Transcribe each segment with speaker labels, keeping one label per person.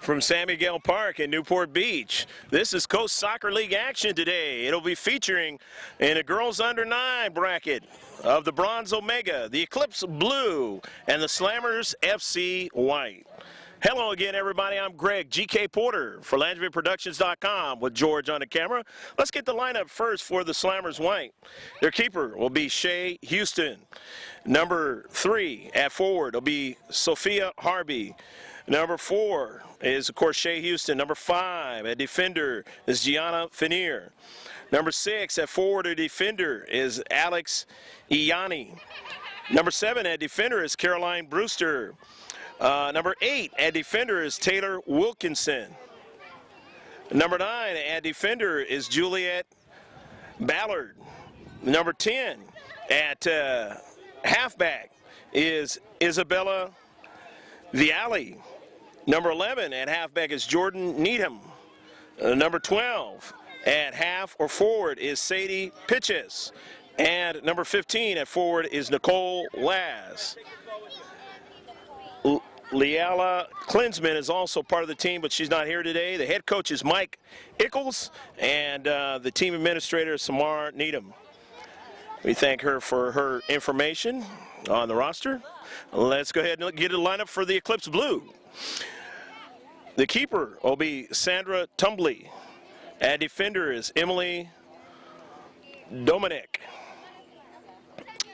Speaker 1: from San Miguel Park in Newport Beach. This is Coast Soccer League action today. It'll be featuring in a girls under 9 bracket of the Bronze Omega, the Eclipse Blue, and the Slammers FC White. Hello again, everybody. I'm Greg, GK Porter for LandryProductions.com with George on the camera. Let's get the lineup first for the Slammers White. Their keeper will be Shea Houston. Number 3 at forward will be Sophia Harvey. Number 4 is, of course, Shea Houston. Number 5 at defender is Gianna Finier. Number 6 at forward or defender is Alex Ianni. Number 7 at defender is Caroline Brewster. Number 8 at defender is Taylor Wilkinson. Number 9 at defender is Juliet Ballard. Number 10 at halfback is Isabella Viali. Number 11 at halfback is Jordan Needham. Number 12 at half or forward is Sadie Pitches. And number 15 at forward is Nicole Laz. Leala Klinsman is also part of the team, but she's not here today. The head coach is Mike Ickles, and the team administrator is Samar Needham. We thank her for her information on the roster. Let's go ahead and get a lineup for the Eclipse Blue. The keeper will be Sandra Tumbley. At defender is Emily Dominic.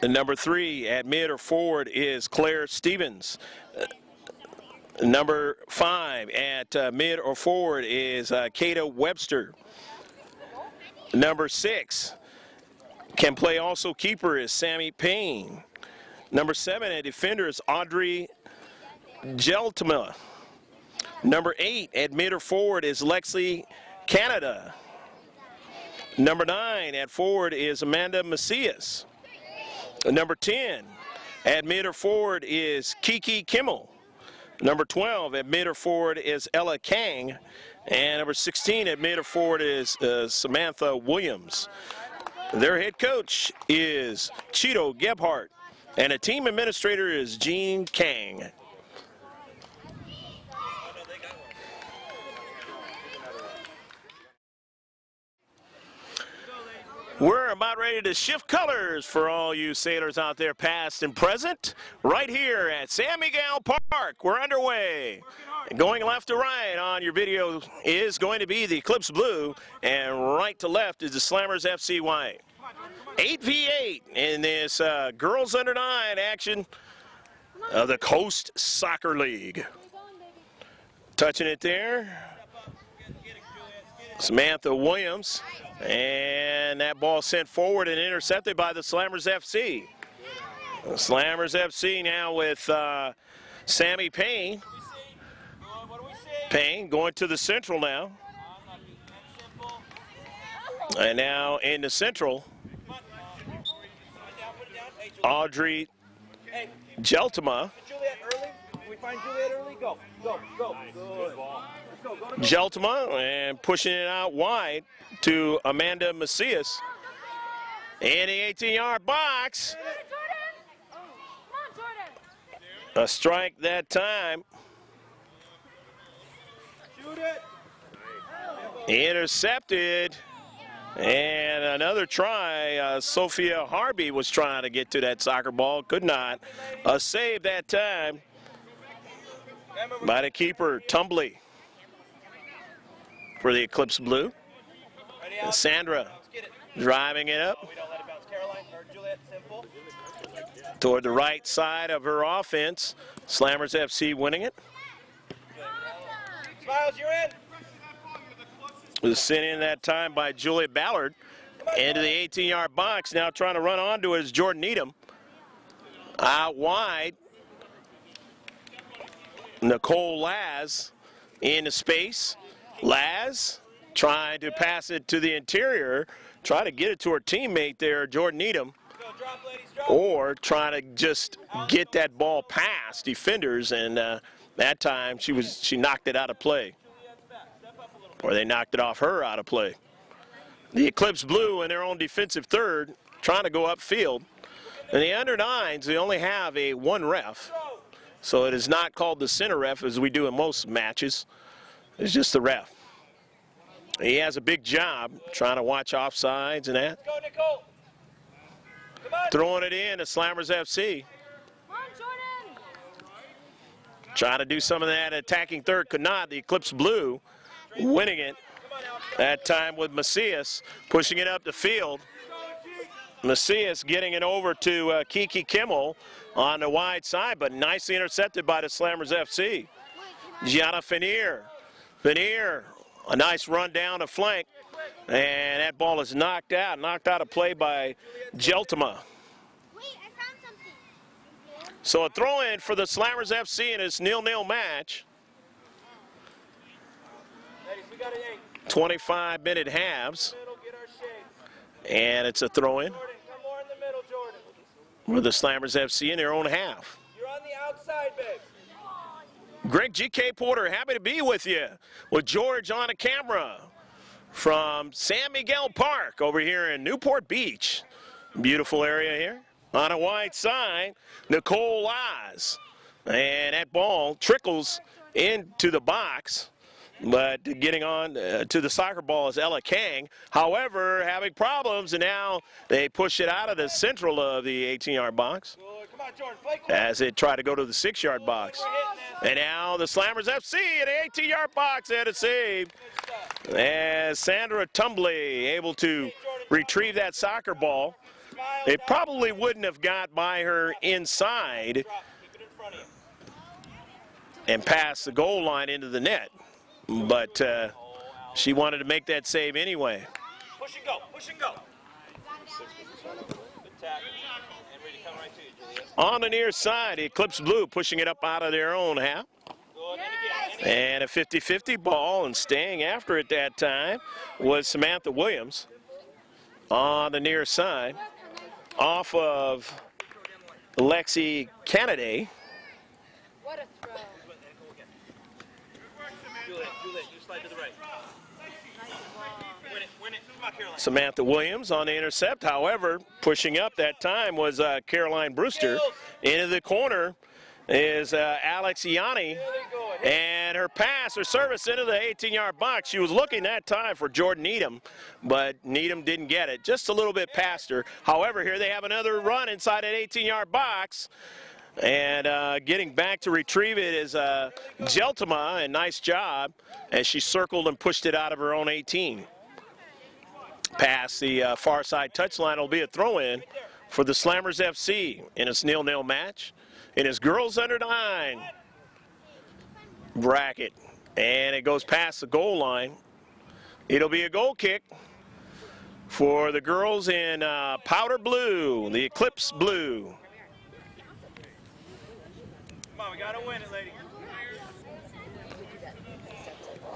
Speaker 1: And number 3 at mid or forward is Claire Stevens. Number 5 at mid or forward is Kata Webster. Number 6 can play also keeper is Sammy Payne. Number 7 at defender is Audrey Geltema. Number 8 at mid or forward is Lexi Canada. Number 9 at forward is Amanda Macias. Number 10 at mid or forward is Kiki Kimmel. Number 12 at mid or forward is Ella Kang. And number 16 at mid or forward is Samantha Williams. Their head coach is Cheeto Gebhardt. And a team administrator is Jean Kang. We're about ready to shift colors for all you sailors out there, past and present, right here at San Miguel Park. We're underway. And going left to right on your video is going to be the Eclipse Blue, and right to left is the Slammers FC White. 8v8 in this girls under 9 action of the Coast Soccer League. Touching it there, Samantha Williams. And that ball sent forward and intercepted by the Slammers FC. The Slammers FC now with Sammy Payne. Payne going to the central now. And now in the central, Audrey Geltema. Geltema and pushing it out wide to Amanda Macias in the 18-yard box. A strike that time. Intercepted. And another try. Sophia Harvey was trying to get to that soccer ball. Could not. A save that time by the keeper, Tumbley, for the Eclipse Blue. And Sandra driving it up toward the right side of her offense. Slammers FC winning it.
Speaker 2: Smiles, you're in.
Speaker 1: Was sent in that time by Juliet Ballard into the 18-yard box. Now trying to run onto it is Jordan Needham. Out wide. Nicole Laz into space. Laz trying to pass it to the interior, try to get it to her teammate there, Jordan Needham, or trying to just get that ball past defenders, and that time she knocked it out of play, or they knocked it off her out of play. The Eclipse Blue in their own defensive third, trying to go upfield. And the under 9s, they only have one ref, so it is not called the center ref as we do in most matches. It's just the ref. He has a big job trying to watch offsides and that.
Speaker 2: Go, Nicole.
Speaker 1: Throwing it in to Slammers FC.
Speaker 3: Come on, Jordan.
Speaker 1: Trying to do some of that attacking third, could not. The Eclipse Blue winning it that time with Macias, pushing it up the field. Macias getting it over to Kiki Kimmel on the wide side, but nicely intercepted by the Slammers FC. Gianna Fenier. Fenier, a nice run down the flank, and that ball is knocked out of play by Jeltima. So a throw-in for the Slammers FC in this 0-0 match. 25-minute halves. And it's a throw-in for the Slammers FC in their own half.
Speaker 2: You're on the outside, babe.
Speaker 1: Greg G.K. Porter, happy to be with you, with George on the camera from San Miguel Park over here in Newport Beach. Beautiful area here. On a wide side, Nicole Oz. And that ball trickles into the box, but getting on to the soccer ball is Ella Kang. However, having problems, and now they push it out of the central of the 18-yard box as they try to go to the 6-yard box. And now the Slammers FC in the 18-yard box had a save. As Sandra Tumbley able to retrieve that soccer ball. It probably wouldn't have got by her inside and passed the goal line into the net. But she wanted to make that save anyway.
Speaker 2: Push and go, push and go. Good tackle. And ready to come right to you, Juliet.
Speaker 1: On the near side, Eclipse Blue pushing it up out of their own half. And a 50-50 ball, and staying after it that time was Samantha Williams on the near side off of Lexi Kennedy.
Speaker 3: What a throw.
Speaker 2: Juliet, you slide to the right. Win it. Come on, Caroline.
Speaker 1: Samantha Williams on the intercept. However, pushing up that time was Caroline Brewster. Into the corner is Alex Ianni. And her pass, her service into the 18-yard box. She was looking that time for Jordan Needham, but Needham didn't get it. Just a little bit past her. However, here they have another run inside that 18-yard box. And getting back to retrieve it is Jeltima, and nice job as she circled and pushed it out of her own 18. Past the far side touchline will be a throw-in for the Slammers FC in a 0-0 match. In his girls under 9 bracket, and it goes past the goal line. It'll be a goal kick for the girls in powder blue, the Eclipse Blue.
Speaker 2: Come on, we gotta win it, lady.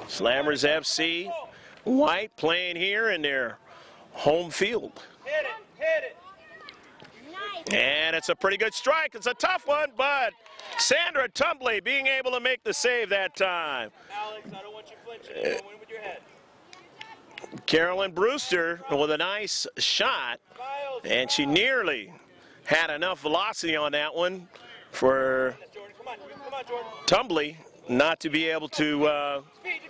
Speaker 1: Slammers FC, white, playing here in their home field.
Speaker 2: Hit it.
Speaker 1: And it's a pretty good strike. It's a tough one, but Sandra Tumbley being able to make the save that time.
Speaker 2: Alex, I don't want you flinching. Win with your head.
Speaker 1: Carolyn Brewster with a nice shot, and she nearly had enough velocity on that one for Tumbley not to be able to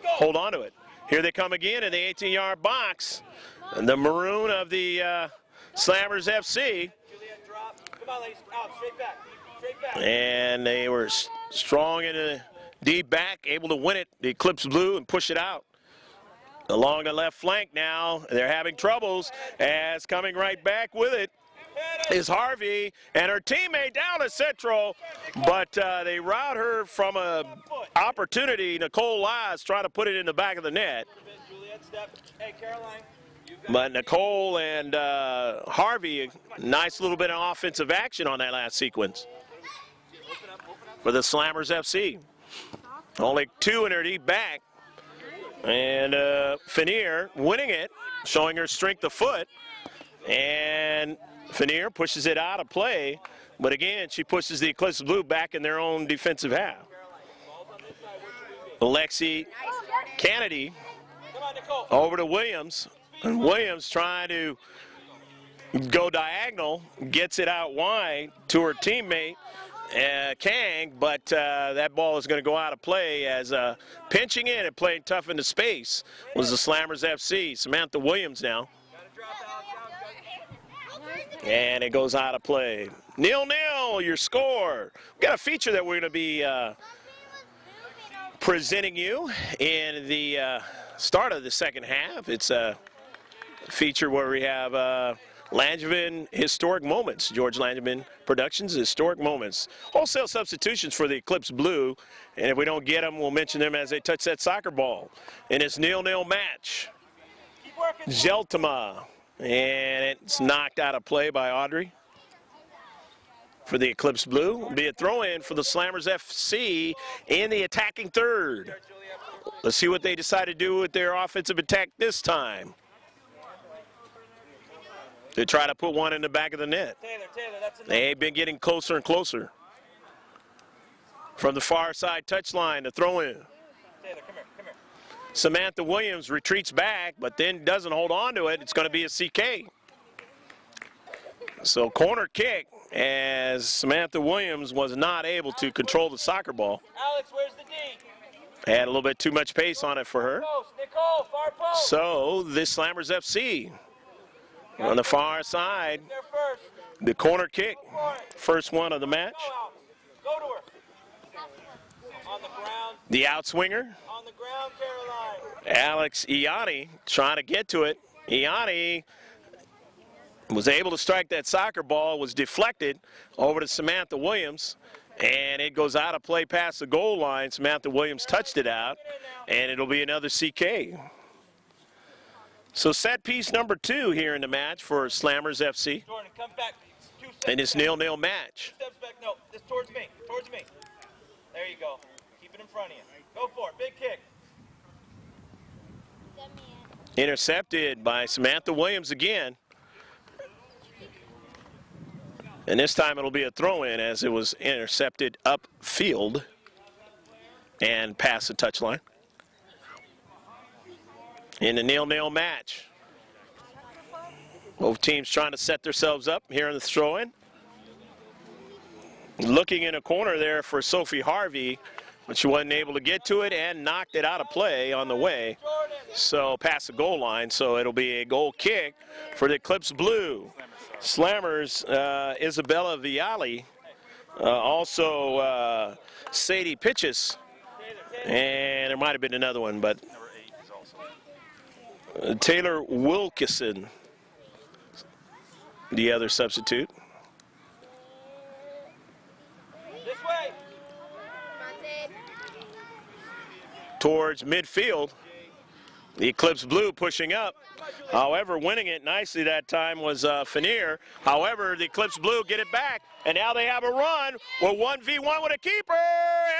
Speaker 1: hold on to it. Here they come again in the 18-yard box. And the maroon of the Slammers FC. And they were strong in the deep back, able to win it, the Eclipse Blue, and push it out. Along the left flank now, they're having troubles, as coming right back with it is Harvey and her teammate down at Central, but they rout her from a opportunity. Nicole Lies trying to put it in the back of the net. But Nicole and Harvey, nice little bit of offensive action on that last sequence for the Slammers FC. Only 2 in her deep back. And Fenier winning it, showing her strength of foot. And Fenier pushes it out of play. But again, she pushes the Eclipse Blue back in their own defensive half. Alexi Kennedy over to Williams. And Williams trying to go diagonal, gets it out wide to her teammate, Kang, but that ball is going to go out of play as pinching in and playing tough into space was the Slammers FC. Samantha Williams now. And it goes out of play. 0-0, your score. We've got a feature that we're going to be presenting you in the start of the second half. It's a feature where we have Langevin Historic Moments, George Langevin Productions Historic Moments. Wholesale substitutions for the Eclipse Blue, and if we don't get them, we'll mention them as they touch that soccer ball. In this 0-0 match, Zeltema, and it's knocked out of play by Audrey. For the Eclipse Blue, will be a throw-in for the Slammers FC in the attacking third. Let's see what they decide to do with their offensive attack this time. They try to put one in the back of the net. They've been getting closer and closer. From the far side touchline, the throw-in. Samantha Williams retreats back, but then doesn't hold on to it. It's going to be a CK. So corner kick, as Samantha Williams was not able to control the soccer ball.
Speaker 2: Alex, where's the D?
Speaker 1: Had a little bit too much pace on it for her.
Speaker 2: Nicole, far post.
Speaker 1: So this Slammers FC on the far side, the corner kick, first one of the match.
Speaker 2: Go to her. On the ground.
Speaker 1: The outswinger,
Speaker 2: On the ground, Caroline.
Speaker 1: Alex Iani, trying to get to it. Iani was able to strike that soccer ball, was deflected over to Samantha Williams, and it goes out of play past the goal line. Samantha Williams touched it out, and it'll be another CK. So set piece number 2 here in the match for Slammers FC.
Speaker 2: Jordan, come back. 2 steps
Speaker 1: in this
Speaker 2: back.
Speaker 1: 0-0 match.
Speaker 2: 2 steps back. No, this towards me. Towards me. There you go. Keep it in front of you. Go for it. Big kick.
Speaker 1: Intercepted by Samantha Williams again. And this time it'll be a throw-in as it was intercepted upfield and past the touchline. In the 0-0 match. Both teams trying to set themselves up here in the throw-in. Looking in a corner there for Sophie Harvey, but she wasn't able to get to it and knocked it out of play on the way. So past the goal line, so it'll be a goal kick for the Eclipse Blue. Slammers, Isabella Viali, also Sadie Pitches, and there might have been another one, but Taylor Wilkison, the other substitute.
Speaker 2: This way.
Speaker 1: Towards midfield, the Eclipse Blue pushing up. However, winning it nicely that time was Fanier. However, the Eclipse Blue get it back, and now they have a run with 1v1 with a keeper,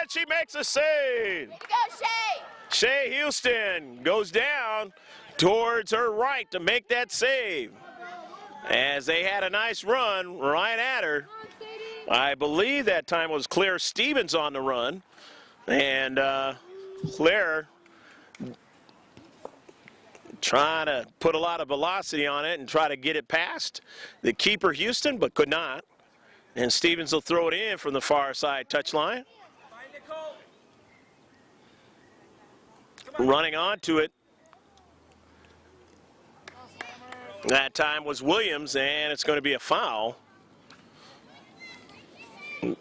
Speaker 1: and she makes a save.
Speaker 3: Let's go, Shay!
Speaker 1: Shay Houston goes down towards her right to make that save. As they had a nice run right at her. I believe that time was Claire Stevens on the run, and Claire trying to put a lot of velocity on it and try to get it past the keeper Houston, but could not. And Stevens will throw it in from the far side touchline. Running onto it. That time was Williams, and it's going to be a foul.
Speaker 2: Taylor,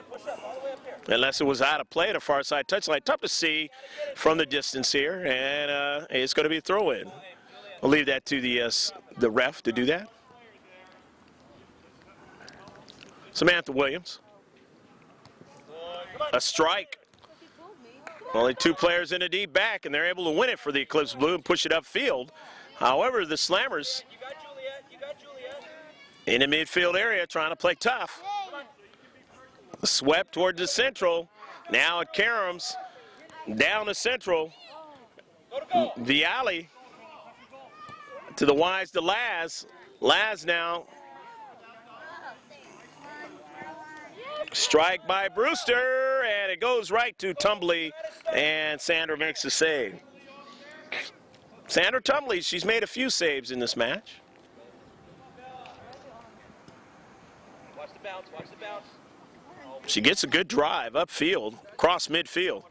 Speaker 2: push up all the way up here.
Speaker 1: Unless it was out of play at a far side touchline. Tough to see from the distance here, and it's going to be a throw-in. I'll leave that to the ref to do that. Samantha Williams. A strike. Only 2 players in the deep back, and they're able to win it for the Eclipse Blue and push it upfield. However, the Slammers in the midfield area trying to play tough. Swept towards the central. Now at Karams. Down the central. The alley. To the wise to Laz. Laz now. Strike by Brewster, and it goes right to Tumbly, and Sandra makes the save. Sandra Tumbly, she's made a few saves in this match.
Speaker 2: Watch the bounce, watch the bounce.
Speaker 1: She gets a good drive upfield, across midfield.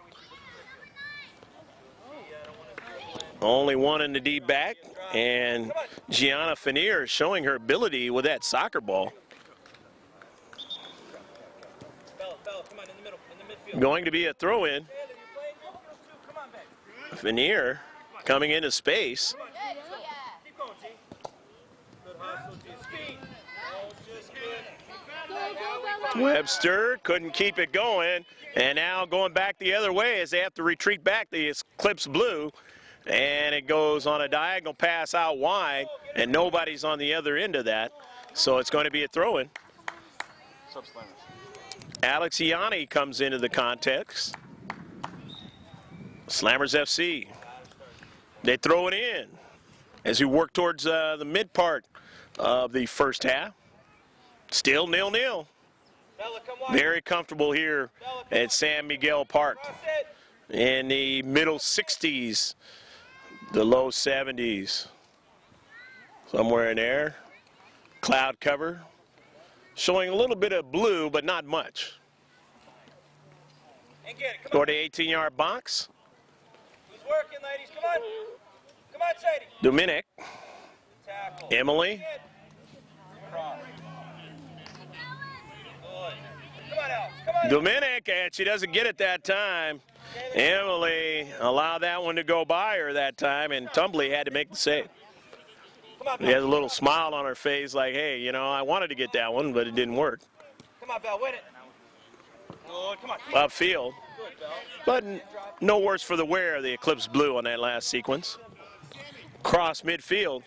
Speaker 1: Only one in the deep back, and Gianna Fanier is showing her ability with that soccer ball. Going to be a throw-in. Fanier coming into space. Webster couldn't keep it going, and now going back the other way as they have to retreat back the Eclipse blue, and it goes on a diagonal pass out wide, and nobody's on the other end of that, so it's going to be a throw-in. Alex Ianni comes into the context. Slammers FC. They throw it in as we work towards the mid part of the first half. Still 0-0. Very comfortable here at San Miguel Park. In the middle 60s, the low 70s. Somewhere in there. Cloud cover. Showing a little bit of blue, but not much. Go to the 18-yard box.
Speaker 2: Who's working, ladies? Come on. Come on, Sadie.
Speaker 1: Dominic. Emily.
Speaker 2: Come on, Alex. Come on.
Speaker 1: Dominic, and she doesn't get it that time. Emily allowed that one to go by her that time, and Tumbly had to make the save. She has a little smile on her face like, hey, you know, I wanted to get that one, but it didn't work.
Speaker 2: Come on, Bell, win it. Good, come on.
Speaker 1: Upfield. But no worse for the wear of the Eclipse blue on that last sequence. Cross midfield.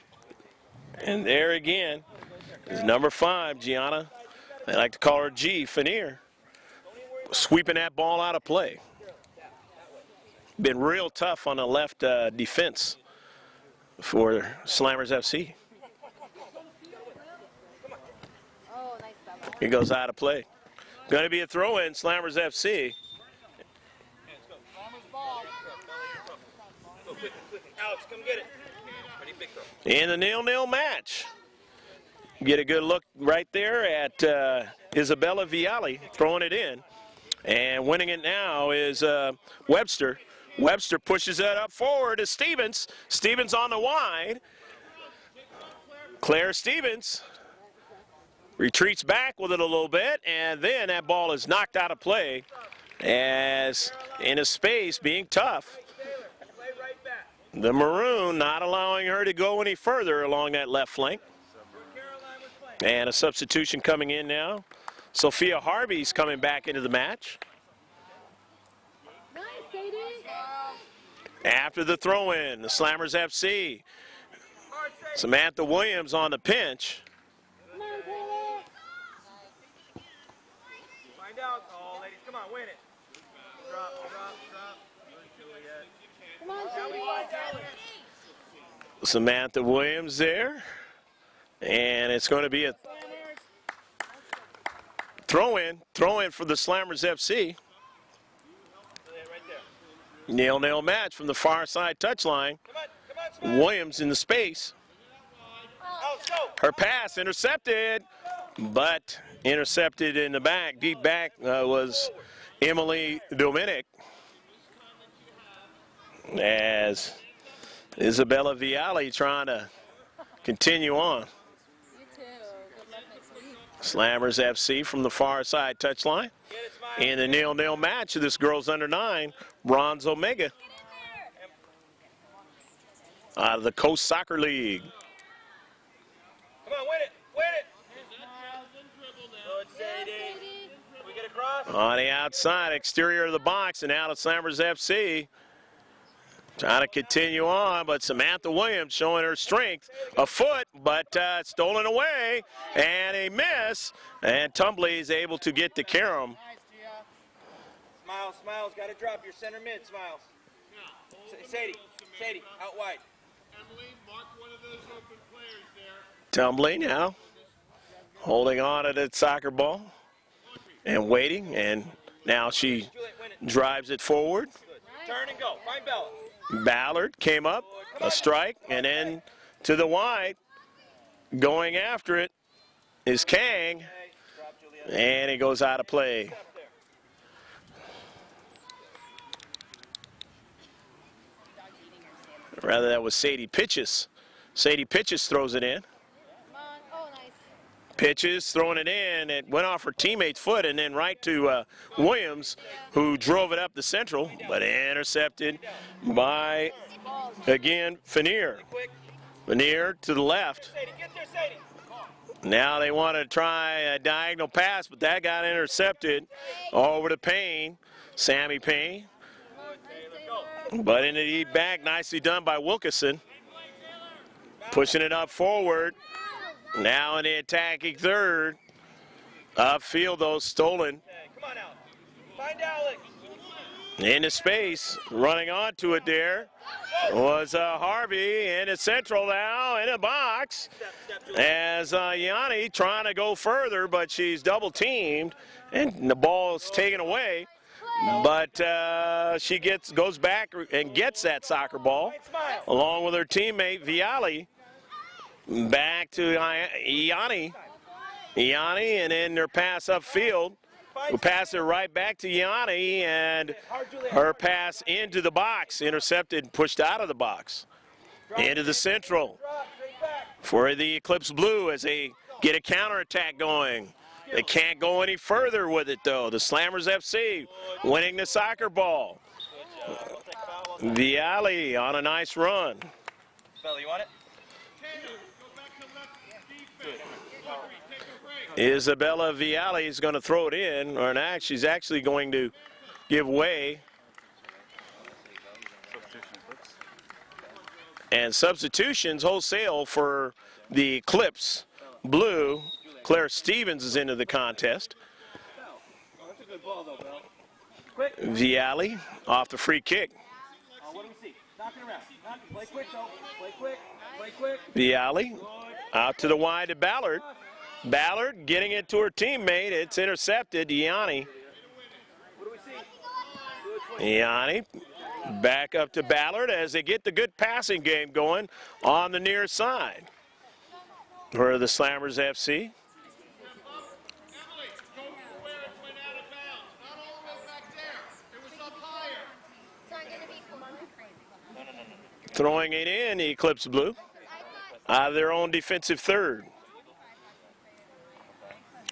Speaker 1: And there again is number 5, Gianna. They like to call her G, Fanier. Sweeping that ball out of play. Been real tough on the left defense for Slammers FC. It goes out of play. Going to be a throw-in, Slammers FC.
Speaker 2: Alex, come get it.
Speaker 1: In the 0-0 match. Get a good look right there at Isabella Viali throwing it in. And winning it now is Webster. Webster pushes it up forward to Stevens. Stevens on the wide. Claire Stevens retreats back with it a little bit, and then that ball is knocked out of play as in a space being tough. The Maroon not allowing her to go any further along that left flank. And a substitution coming in now. Sophia Harvey's coming back into the match. After the throw-in, the Slammers FC. Samantha Williams on the pinch.
Speaker 2: Find out. Oh, ladies, come on, win it. Drop, drop, drop.
Speaker 1: Samantha Williams there. And it's going to be a throw-in for the Slammers FC. 0-0 match from the far side touchline. Williams in the space. Her pass intercepted, but intercepted in the back. Deep back was Emily Dominic. As Isabella Viali trying to continue on. Slammers FC from the far side touchline. In the 0-0 match of this girls under-9 Bronze Omega out of the Coast Soccer League.
Speaker 2: Come on, win it, win it. Good, Sadie. We get across.
Speaker 1: On the outside, exterior of the box, and out of Slammers FC. Trying to continue on, but Samantha Williams showing her strength. A foot, but stolen away, and a miss. And Tumbly is able to get to Karam.
Speaker 2: Smiles, Smiles, got to drop your center mid, Smiles. Sadie, out wide.
Speaker 4: Emily, mark one of those open players there.
Speaker 1: Tumbly now, holding on to that soccer ball and waiting, and now she drives it forward.
Speaker 2: Turn and go, find Bella.
Speaker 1: Ballard came up, a strike, and then to the wide. Going after it is Kang, and it goes out of play. Rather, that was Sadie Pitches. Sadie Pitches throws it in.
Speaker 3: Come on. Oh, nice.
Speaker 1: Pitches, throwing it in. It went off her teammate's foot and then right to Williams, who drove it up the central, but intercepted by, again, Fanier. Fanier to the left. Now they want to try a diagonal pass, but that got intercepted over to Payne, Sammy Payne. But in the lead back, nicely done by Wilkinson. Pushing it up forward. Now in the attacking third. Upfield, though, stolen.
Speaker 2: Come on, Alex. Find Alex.
Speaker 1: Into space, running onto it there was Harvey in the central now in a box as Yanni trying to go further, but she's double teamed and the ball is taken away. But she goes back and gets that soccer ball along with her teammate Viali. Back to Yanni. Yanni, and then their pass upfield. Who pass it right back to Yanni, and her pass into the box, intercepted and pushed out of the box. Into the central for the Eclipse Blue as they get a counterattack going. They can't go any further with it, though. The Slammers FC winning the soccer ball. Viali on a nice run.
Speaker 2: Bella, you want it?
Speaker 1: Isabella Viali is going to throw it in, or not, she's actually going to give way. And substitutions wholesale for the Eclipse Blue. Claire Stevens is into the contest. Viali off the free kick.
Speaker 2: What do we see? Knocking around. Play quick, though. Play quick. Play quick.
Speaker 1: Viali out to the wide to Ballard. Ballard getting it to her teammate. It's intercepted. Yanni. Yanni back up to Ballard as they get the good passing game going on the near side for the Slammers FC. Throwing it in, the Eclipse Blue out of their own defensive third.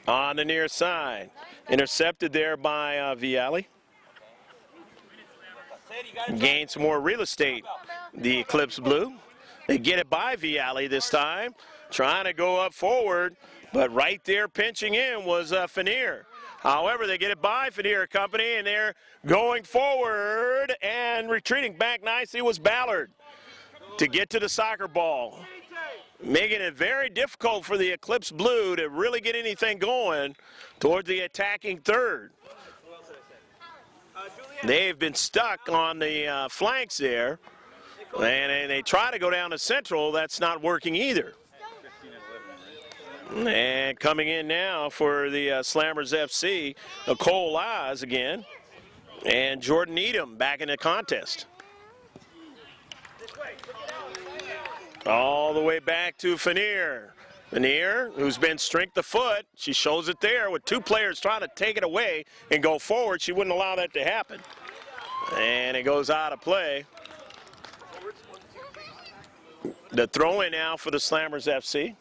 Speaker 1: On the near side. Intercepted there by Viali. Gain some more real estate, the Eclipse Blue. They get it by Viali this time. Trying to go up forward, but right there pinching in was Fanier. However, they get it by Fanier Company, and they're going forward and retreating back nicely was Ballard to get to the soccer ball. Making it very difficult for the Eclipse Blue to really get anything going toward the attacking third. They've been stuck on the flanks there, and they try to go down to central. That's not working either. And coming in now for the Slammers FC, Nicole Oz again, and Jordan Needham back in the contest. All the way back to Fanier. Fanier, who's been strength of foot, she shows it there with two players trying to take it away and go forward. She wouldn't allow that to happen. And it goes out of play. The throw in now for the Slammers FC.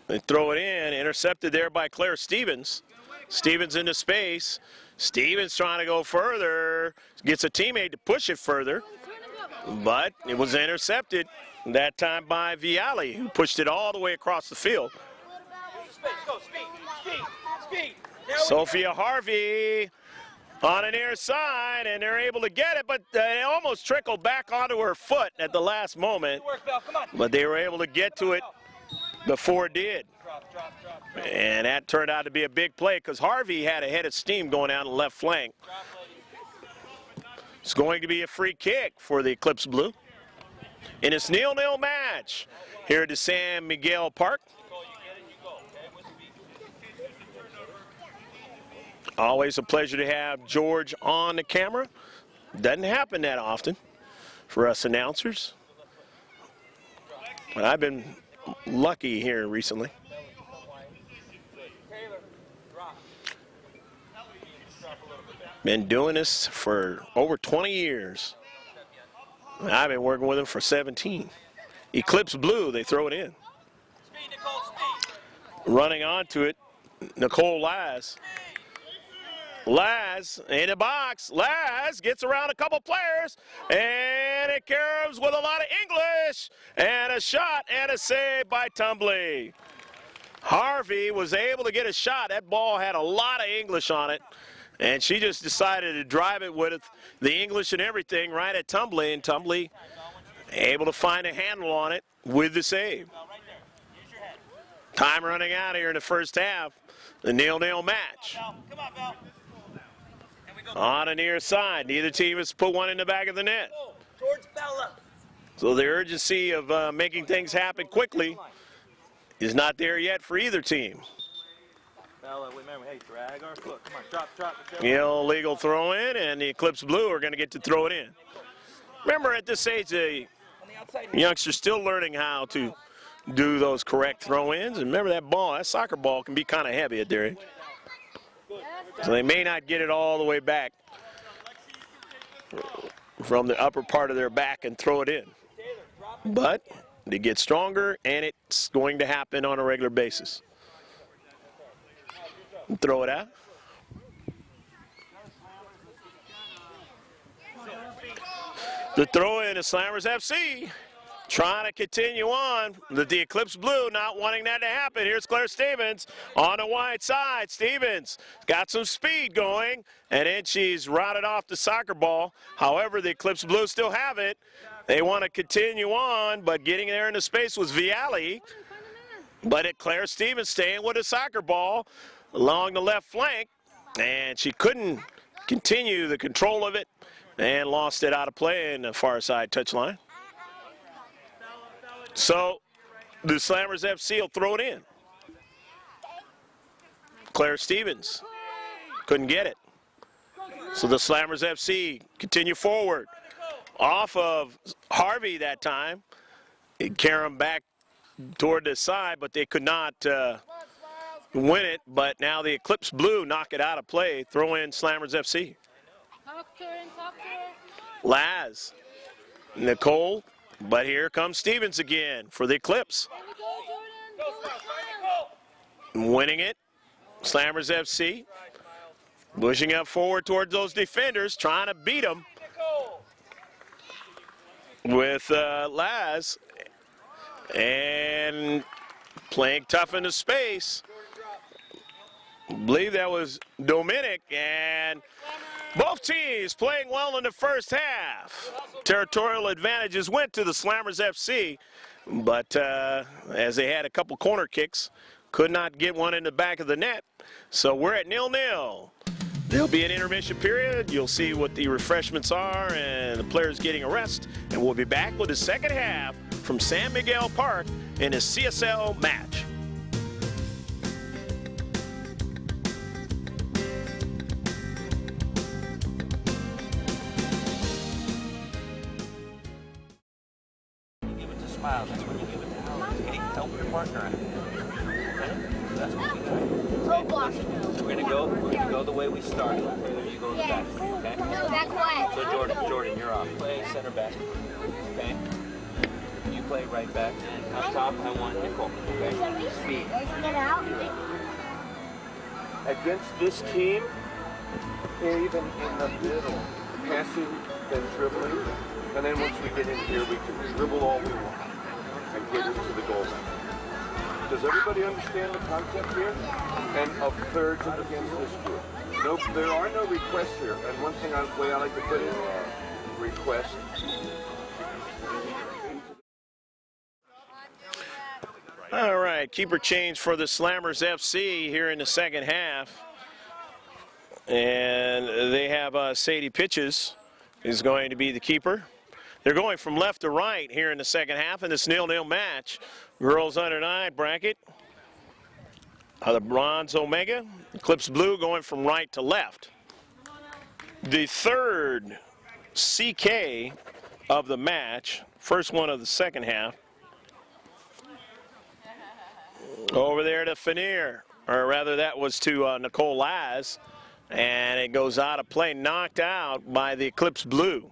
Speaker 1: They throw it in, intercepted there by Claire Stevens. Stevens into space. Stevens trying to go further, gets a teammate to push it further, but it was intercepted that time by Viali, who pushed it all the way across the field. Sophia Harvey on the near side, and they're able to get it, but it almost trickled back onto her foot at the last moment, but they were able to get to it before it did. And that turned out to be a big play because Harvey had a head of steam going down the left flank. It's going to be a free kick for the Eclipse Blue in this 0-0 match here at the San Miguel Park. Always a pleasure to have George on the camera. Doesn't happen that often for us announcers, but I've been lucky here recently. Been doing this for over 20 years. I've been working with him for 17. Eclipse blue, they throw it in.
Speaker 2: Speed, Nicole, speed.
Speaker 1: Running onto it, Nicole Laz. Laz in the box. Laz gets around a couple players, and it carries with a lot of English, and a shot and a save by Tumbly. Harvey was able to get a shot. That ball had a lot of English on it, and she just decided to drive it with the English and everything right at Tumbly, and Tumbly able to find a handle on it with the save. Time running out here in the first half. The 0-0 match.
Speaker 2: Come on, Bell.
Speaker 1: On the near side, neither team has put one in the back of the net.
Speaker 2: Towards Bella.
Speaker 1: So the urgency of making things happen quickly is not there yet for either team.
Speaker 2: Bella, remember, hey, drag our foot. Come on, drop.
Speaker 1: Illegal throw in, and the Eclipse blue are going to get to throw it in. Remember, at this age, the youngsters still learning how to do those correct throw-ins. And remember, that ball, that soccer ball, can be kind of heavy at their age. So they may not get it all the way back from the upper part of their back and throw it in. But they get stronger, and it's going to happen on a regular basis. Throw it out. The throw in is Slammers FC. Trying to continue on. The Eclipse blue not wanting that to happen. Here's Claire Stevens on the wide side. Stevens got some speed going, and then she's routed off the soccer ball. However, the Eclipse blue still have it. They want to continue on, but getting there into space was Viali. But Claire Stevens staying with the soccer ball along the left flank, and she couldn't continue the control of it and lost it out of play in the far side touchline. So the Slammers FC will throw it in. Claire Stevens couldn't get it. So the Slammers FC continue forward. Off of Harvey that time. It carried them back toward the side, but they could not win it. But now the Eclipse blue knock it out of play. Throw in Slammers FC. Laz. Nicole. But here comes Stevens again for the Eclipse. Winning it. Slammers FC. Pushing up forward towards those defenders, trying to beat them. With Laz. And playing tough into space. I believe that was Dominic, and both teams playing well in the first half. Territorial advantages went to the Slammers FC, but as they had a couple corner kicks, could not get one in the back of the net. So we're at 0-0. There'll be an intermission period. You'll see what the refreshments are and the players getting a rest. And we'll be back with the second half from San Miguel Park in a CSL match.
Speaker 2: Smile, that's when you give it to Alex. Hey, help your partner out. That's what we do. So we're gonna go the way we started. You go to the back, okay?
Speaker 3: No, back what?
Speaker 2: So Jordan, you're off. Play center back. Okay? You play right back. And up top, I want Nicole. Okay? Speed.
Speaker 5: Against this team, even in the middle, passing, then dribbling, and then once we get in here, we can dribble all we want and get into the goal. Does everybody understand the concept here? And of thirds against this group. Nope, there are no requests here. And one thing, way I like to put in request.
Speaker 1: All right, keeper change for the Slammers FC here in the second half. And they have Sadie Pitches is going to be the keeper. They're going from left to right here in the second half in this 0-0 match. Girls under 9 bracket. The Bronze Omega. Eclipse Blue going from right to left. The third CK of the match, first one of the second half. Over there to Fanier, or rather that was to Nicole Laz. and it goes out of play, knocked out by the Eclipse Blue.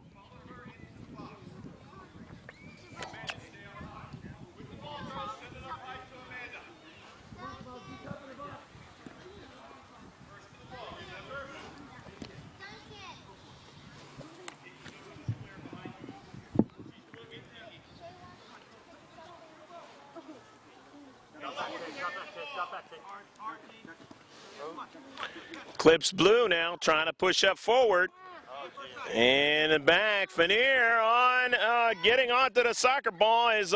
Speaker 1: Eclipse Blue now trying to push up forward. In the back, Fanier on getting onto the soccer ball is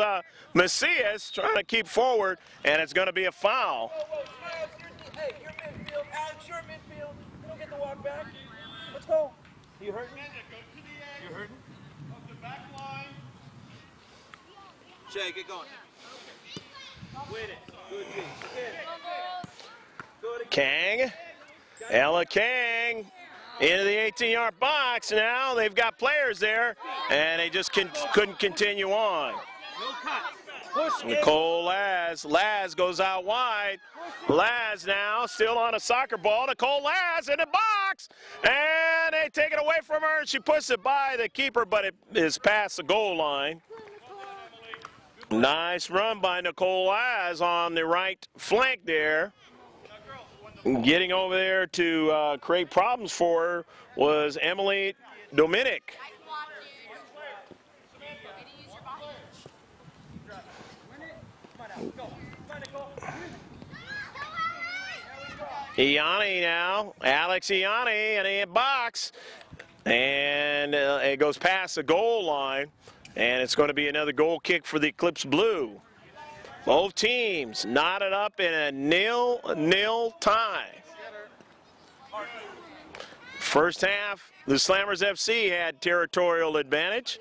Speaker 1: Macias trying to keep forward, and it's going to be a foul.
Speaker 2: Hey, you're midfield. Alex, you're midfield. You don't get to walk back. Let's go. You hurting? You hurting?
Speaker 4: Of the back line.
Speaker 2: Shay, get going. Win it. Good G. Go to
Speaker 1: Kang, Ella Kang into the 18-yard box. Now they've got players there, and they just couldn't continue on.
Speaker 2: no cut. Push
Speaker 1: Nicole Laz goes out wide. Laz now still on a soccer ball. Nicole Laz in the box, and they take it away from her. She puts it by the keeper, but it is past the goal line. Nice run by Nicole Laz on the right flank there. Getting over there to create problems for her was Emily Dominic. Iani now, Alex Iani in the box, and it goes past the goal line, and it's going to be another goal kick for the Eclipse Blue. Both teams knotted up in a 0-0 tie. First half, the Slammers FC had territorial advantage.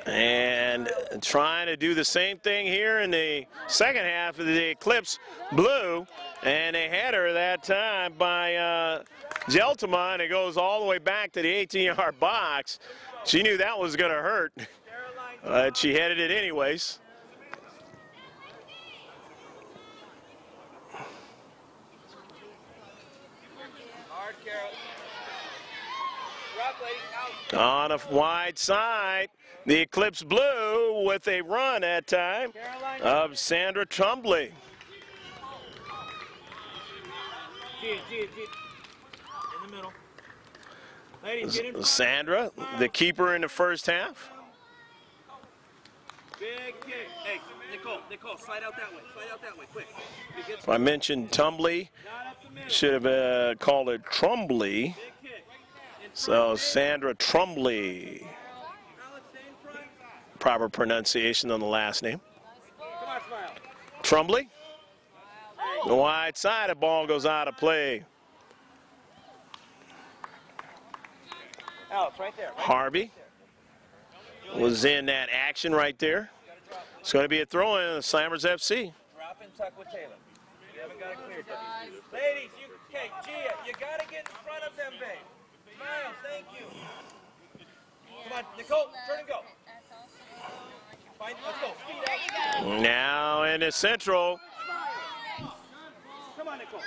Speaker 1: And trying to do the same thing here in the second half of the Eclipse Blue. And they had her that time by Geltema, and it goes all the way back to the 18-yard box. She knew that was going to hurt. She headed it anyways. On a wide side, the Eclipse Blue with a run at time of Sandra Trumbley.
Speaker 2: In the middle. Ladies, get in front.
Speaker 1: Sandra, the keeper in the first half.
Speaker 2: Big kick. Hey, Nicole, slide out that way. Slide out that way, quick.
Speaker 1: If I mentioned Tumbly, should have called it Trumbly. So Sandra Trumbly. Proper pronunciation on the last name. Trumbly. The wide side, the ball goes out of play.
Speaker 2: Alex, right there.
Speaker 1: Harvey was in that action right there. It's going to be a throw in the Slammers FC.
Speaker 2: Drop and tuck with Taylor. You haven't got it cleared yet. Ladies, Gia, you got to get in front of them, babe. Miles, thank you. Come on, Nicole, turn and go. Let's go. Speed out.
Speaker 1: Now in the central.
Speaker 2: Come on, Nicole.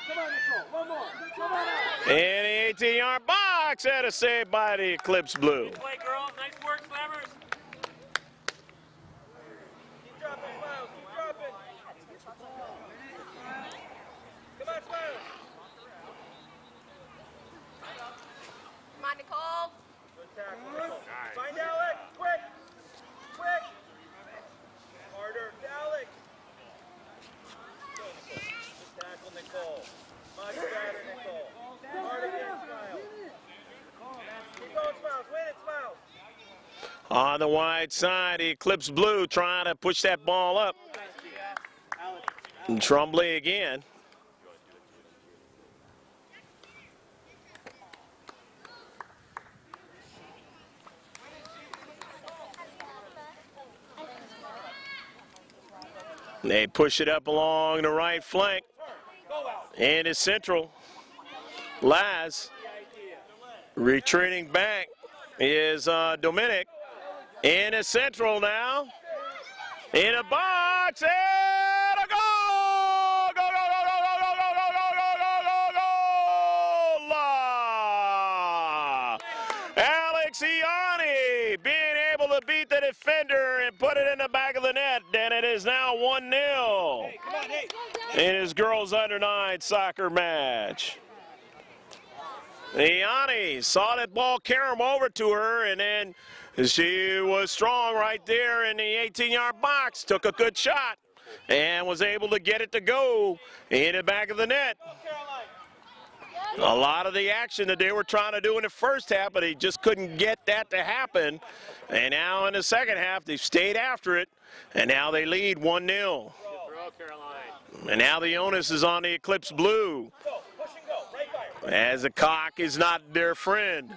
Speaker 2: Come on, Nicole. One more. Come on out.
Speaker 1: In the 18-yard box, and a save by the Eclipse Blue.
Speaker 2: Good play, girls. Nice work, Slammers. Keep dropping, Miles. Keep dropping. Come on, Miles.
Speaker 3: Come on, Nicole.
Speaker 2: Good tackle, Nicole. Find Alex. Quick. Quick. Harder. Alex. Go, Nicole. Good tackle, Nicole. Much better, Nicole. Hard again, Smiles. Keep going, Smiles. Win it, Smiles.
Speaker 1: On the wide side, the Eclipse Blue trying to push that ball up. And Trumbley again. They push it up along the right flank. And it's central. Laz retreating back is Dominic. In the central now. In a box and a goal! Go, go, go, go, go, go, go, go, go, go, go, Iani being able to beat the defender and put it in the back of the net, and it is now 1-0 in his girls under 9 soccer match. Iani saw that ball carry him over to her, and then she was strong right there in the 18-yard box, took a good shot, and was able to get it to go in the back of the net. A lot of the action that they were trying to do in the first half, but he just couldn't get that to happen. And now in the second half, they've stayed after it, and now they lead 1-0. And now the onus is on the Eclipse Blue, as the cock is not their friend.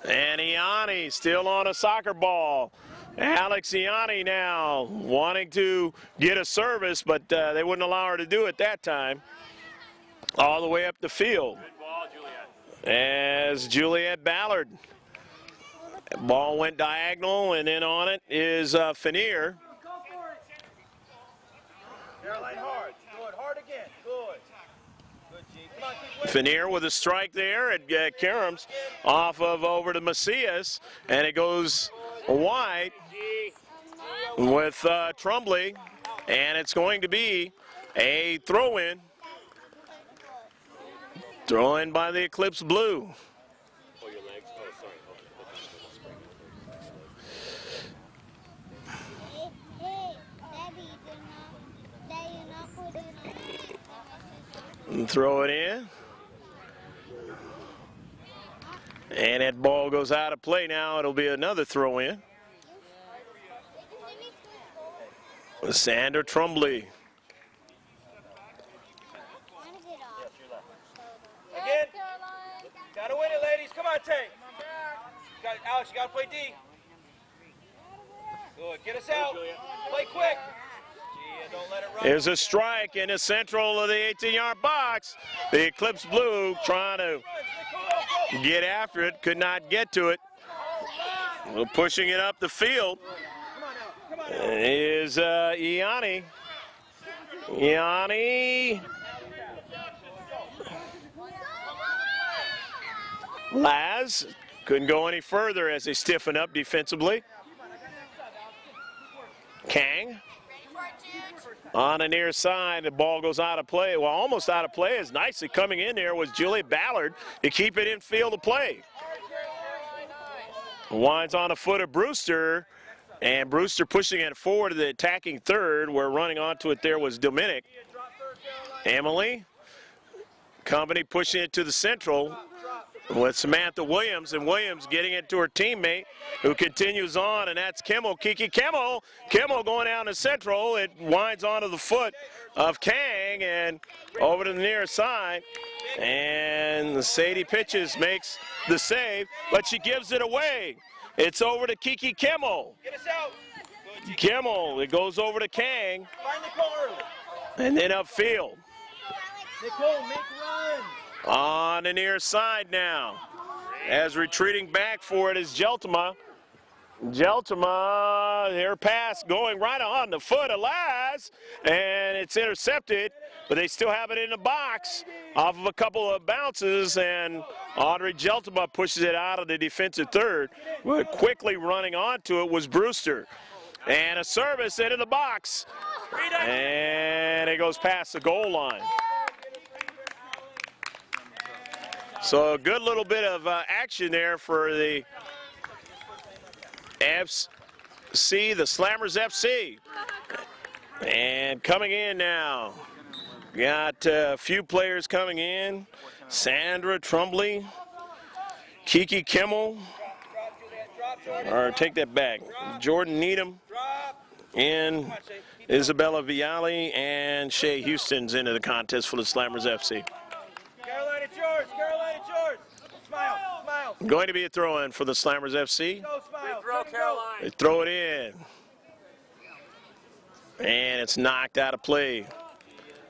Speaker 1: And Iani still on a soccer ball. Alex Iani now wanting to get a service, but they wouldn't allow her to do it that time. All the way up the field. Good ball, Juliet. As Juliet Ballard. Ball went diagonal, and then on it is Fanier.
Speaker 2: Caroline hard. Good. Hard again. Good. Good, G. Come on, keep
Speaker 1: Fanier with a strike there at Karams off of over to Macias, and it goes wide with Trumbley, and it's going to be a throw-in. Throw in by the Eclipse Blue. And throw it in. And that ball goes out of play now. It'll be another throw in. Sandra Trumbley.
Speaker 2: Again. Gotta win it, ladies. Come on, Tay. Alex, you gotta play D. Good. Get us out. Play quick. Gia, don't let it run.
Speaker 1: There's a strike in the central of the 18-yard box. The Eclipse Blue trying to get after it, could not get to it. Well, pushing it up the field is Iani. Iani. Laz couldn't go any further as they stiffen up defensively. Kang on the near side, the ball goes out of play. Well, almost out of play. As nicely coming in there was Julie Ballard to keep it in field of play. Winds on the foot of Brewster, and Brewster pushing it forward to the attacking third, where running onto it there was Dominic. Emily, company pushing it to the central with Samantha Williams, and Williams getting it to her teammate, who continues on, and that's Kimmel. Kiki Kimmel. Kimmel going down the central. It winds onto the foot of Kang and over to the near side. And Sadie pitches, makes the save, but she gives it away. It's over to Kiki Kimmel.
Speaker 2: Get us out. Good,
Speaker 1: Kimmel, it goes over to Kang.
Speaker 2: Find Nicole early.
Speaker 1: And then upfield.
Speaker 2: Nicole, make runs.
Speaker 1: On the near side now. As retreating back for it is Jeltema. Jeltema, their pass going right on the foot of Laz, and it's intercepted, but they still have it in the box off of a couple of bounces, and Audrey Jeltema pushes it out of the defensive third. But quickly running onto it was Brewster. And a service into the box, and it goes past the goal line. So a good little bit of action there for the FC, the Slammers FC. And coming in now, got a few players coming in. Sandra Trumbley, Kiki Kimmel, or take that back, Jordan Needham, and Isabella Viali, and Shay Houston's into the contest for the Slammers FC.
Speaker 2: Caroline, it's yours. Caroline, it's yours. Smile, smile.
Speaker 1: Going to be a throw-in for the Slammers FC.
Speaker 2: Go, smile.
Speaker 4: Throw, Caroline.
Speaker 1: They throw it in. And it's knocked out of play.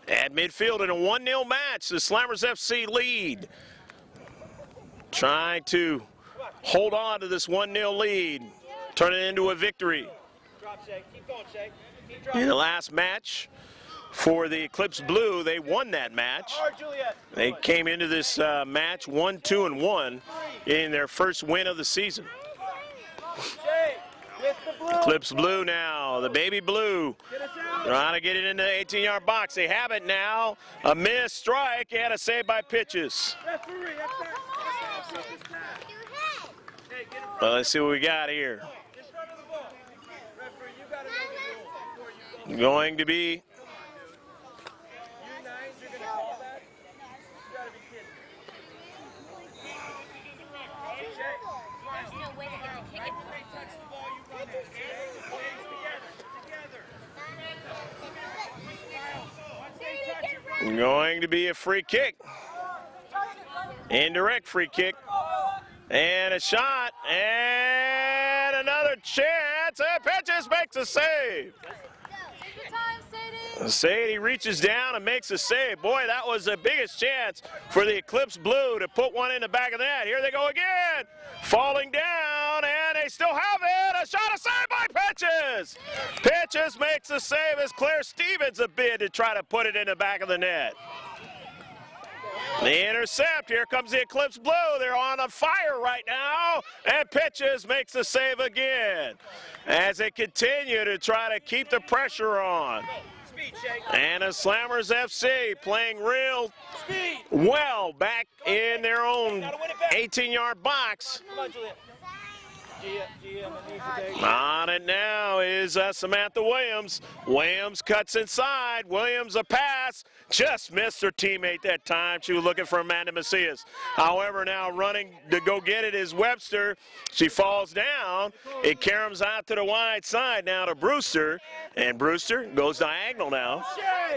Speaker 1: At midfield in a 1-0 match, the Slammers FC lead. Trying to hold on to this 1-0 lead, turn it into a victory.
Speaker 2: Drop, Shay. Keep going, Shay. Keep dropping.
Speaker 1: In the last match for the Eclipse Blue, they won that match.
Speaker 2: Hard, Juliet.
Speaker 1: They came into this match 1-2-1 in their first win of the season. Eclipse blue now, the baby blue. Trying to get it in the 18-yard box. They have it now. A missed strike and a save by pitches. Well, let's see what we got here. Going to be a free kick. Indirect free kick. And a shot. And another chance. And pitches, makes a save. Sadie reaches down and makes a save. Boy, that was the biggest chance for the Eclipse Blue to put one in the back of the net. Here they go again. Falling down, and they still have it. A shot, a save by Pitches. Pitches makes the save as Claire Stevens a bid to try to put it in the back of the net. The intercept, here comes the Eclipse Blue. They're on a fire right now, and Pitches makes the save again as they continue to try to keep the pressure on. And the Slammers FC playing real well back in their own 18-yard box. On it now is Samantha Williams. Williams cuts inside. Williams a pass. Just missed her teammate that time. She was looking for Amanda Macias. However, now running to go get it is Webster. She falls down. It caroms out to the wide side now to Brewster. And Brewster goes diagonal now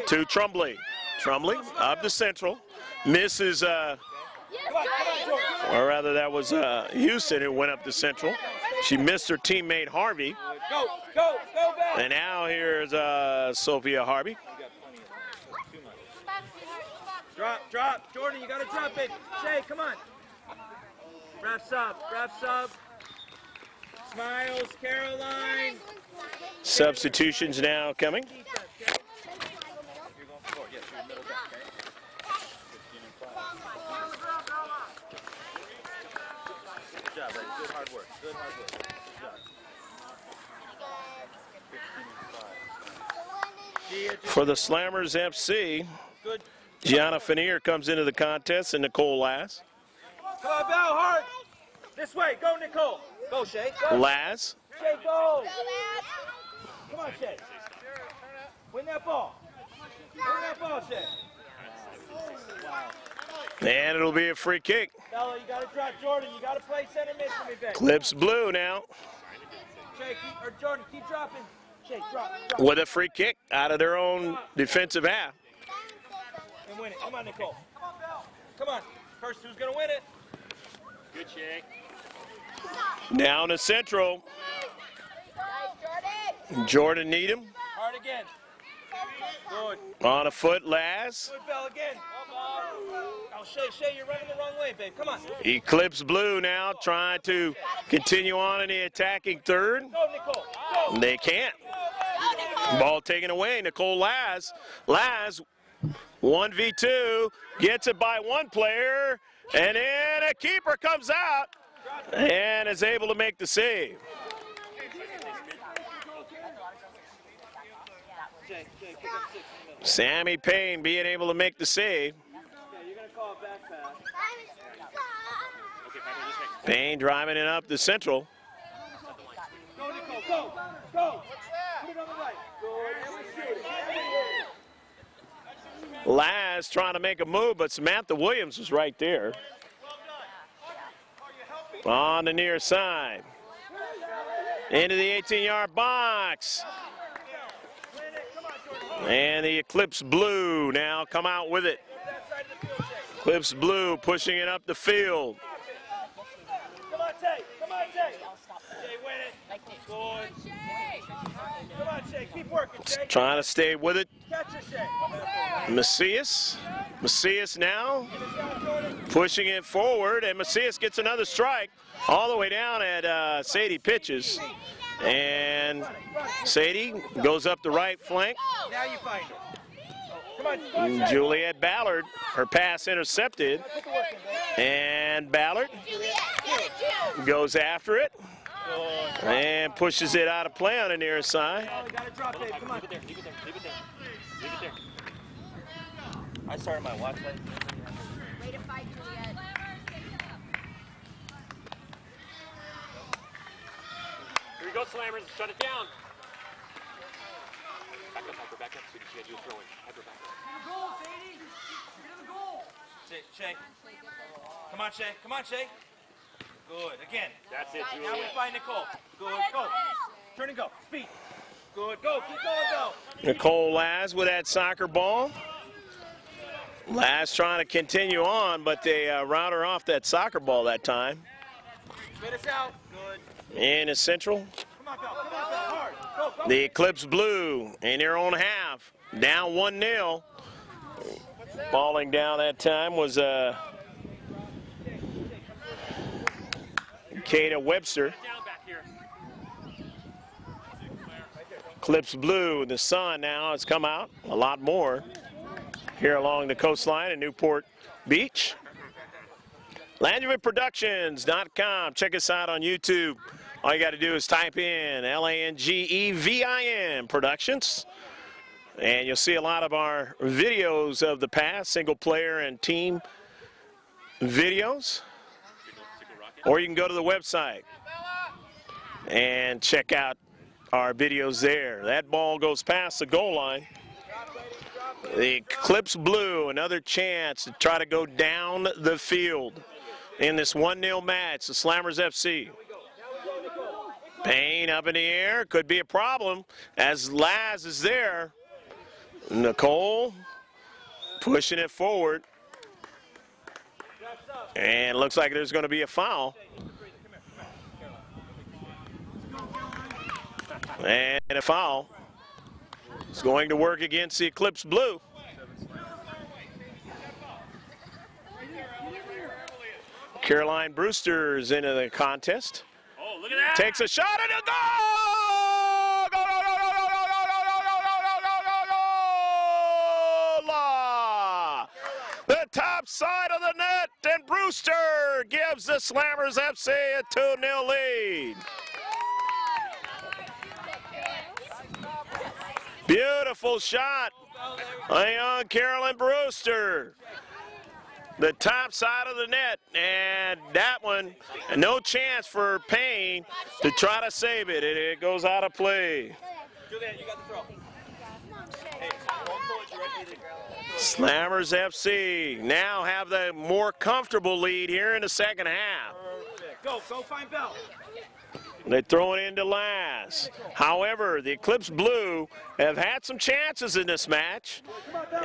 Speaker 1: to Trumbley. Trumbley up the central. Misses, or rather that was Houston who went up the central. She missed her teammate Harvey. And now here's Sophia Harvey.
Speaker 2: Drop. Jordan, you gotta drop it. Shay, come on. Wrap sub. Smiles, Caroline.
Speaker 1: Substitutions now coming.
Speaker 2: Good job, buddy. Good hard work. Good job.
Speaker 1: For the Slammers FC, Gianna Fanier comes into the contest and Nicole Lass.
Speaker 2: Come on, Bell, hard. This way. Go, Nicole. Go, Shay. Go.
Speaker 1: Lass.
Speaker 2: Shay, go. Come on, Shay. Win that ball. Shay.
Speaker 1: And it'll be a free kick.
Speaker 2: Bella, you got to drop. Jordan, you got to play center mid for me, babe.
Speaker 1: Eclipse Blue now.
Speaker 2: Shay, Jordan, keep dropping. Shay, drop.
Speaker 1: With a free kick out of their own defensive half.
Speaker 2: And win it. Come on, Nicole. Come on. First, who's going to win it?
Speaker 4: Good shake.
Speaker 1: Down to central. Jordan Needham.
Speaker 2: Hard again. Good.
Speaker 1: On a foot, Lass.
Speaker 2: Good, Bell, again. Oh, Shay, you're running the wrong way, babe. Come on.
Speaker 1: Eclipse Blue now trying to continue on in the attacking third.
Speaker 2: Go, Nicole. Go.
Speaker 1: They can't. Ball taken away. Nicole Lass. Lass, 1v2, gets it by one player, and then a keeper comes out and is able to make the save. Sammy Payne being able to make the save.
Speaker 2: You're going to call a back pass.
Speaker 1: Payne driving it up the central.
Speaker 2: Go, Nicole, go. Put it on the right.
Speaker 1: Laz trying to make a move, but Samantha Williams was right there. On the near side. Into the 18-yard box. And the Eclipse Blue now come out with it. Eclipse Blue pushing it up the field.
Speaker 2: Come on, Tay. Tay, win it. Good. Come on, Shay. Keep working, Shay.
Speaker 1: Trying to stay with it.
Speaker 2: Catch it, Shay.
Speaker 1: Macias now pushing it forward, and Macias gets another strike all the way down at Sadie Pitches. And Sadie goes up the right flank.
Speaker 2: Now you find her. Come on,
Speaker 1: Juliet Ballard, her pass intercepted. And Ballard goes after it.
Speaker 2: Good.
Speaker 1: And pushes it out of play on the near side.
Speaker 2: Oh, we got to drop it. Come on. Leave it there. Leave it there. Leave it there. Leave it there. I started my watch light.
Speaker 3: Way to fight, Juliet.
Speaker 6: Here we go, Slammers. Shut it down. Back up, Hyper, back up. So you can't do a throw in. Hyper, back up.
Speaker 2: Goal, Sadie. Get in the goal. Shay. Come on, Shay. Come on, Shay. Good. Again.
Speaker 6: That's it,
Speaker 2: Now we
Speaker 6: Juliet.
Speaker 2: find Nicole. Good. Go. Turn and go. Speed. Good. Go. Keep going. Go.
Speaker 1: Nicole Laz with that soccer ball. Laz trying to continue on, but they route her off that soccer ball that time.
Speaker 2: Spit us out. Good.
Speaker 1: In the central.
Speaker 2: Come on, Bell. Come on, Bell. Hard. Go. Go.
Speaker 1: The Eclipse Blue in their own half. Down 1-0. Falling down that time was Kata Webster.
Speaker 6: Down back here.
Speaker 1: Eclipse Blue, the sun now has come out a lot more here along the coastline in Newport Beach. LangevinProductions.com. Check us out on YouTube. All you got to do is type in LANGEVIN Productions. And you'll see a lot of our videos of the past, single player and team videos. Or you can go to the website and check out our videos there. That ball goes past the goal line. The Eclipse Blue, another chance to try to go down the field in this 1-0 match, the Slammers FC. Payne up in the air, could be a problem as Laz is there. Nicole pushing it forward. And looks like there's going to be a foul. And a foul. It's going to work against the Eclipse Blue. Caroline Brewster's into the contest.
Speaker 6: Oh, look at that.
Speaker 1: Takes a shot and a goal! Goal, goal, goal, goal, goal, goal, goal, goal, goal, goal, goal, goal, goal, goal, goal. The top side of the net, and Brewster gives the Slammers FC a 2-0 lead. Beautiful shot by young Carolyn Brewster. The top side of the net, and that one, no chance for Payne to try to save it. It goes out of play.
Speaker 2: Juliet, you got the throw. Hey, one forward, you ready?
Speaker 1: Slammers FC now have the more comfortable lead here in the second half.
Speaker 2: Go find Bell.
Speaker 1: They throw it into Laz. However, the Eclipse Blue have had some chances in this match,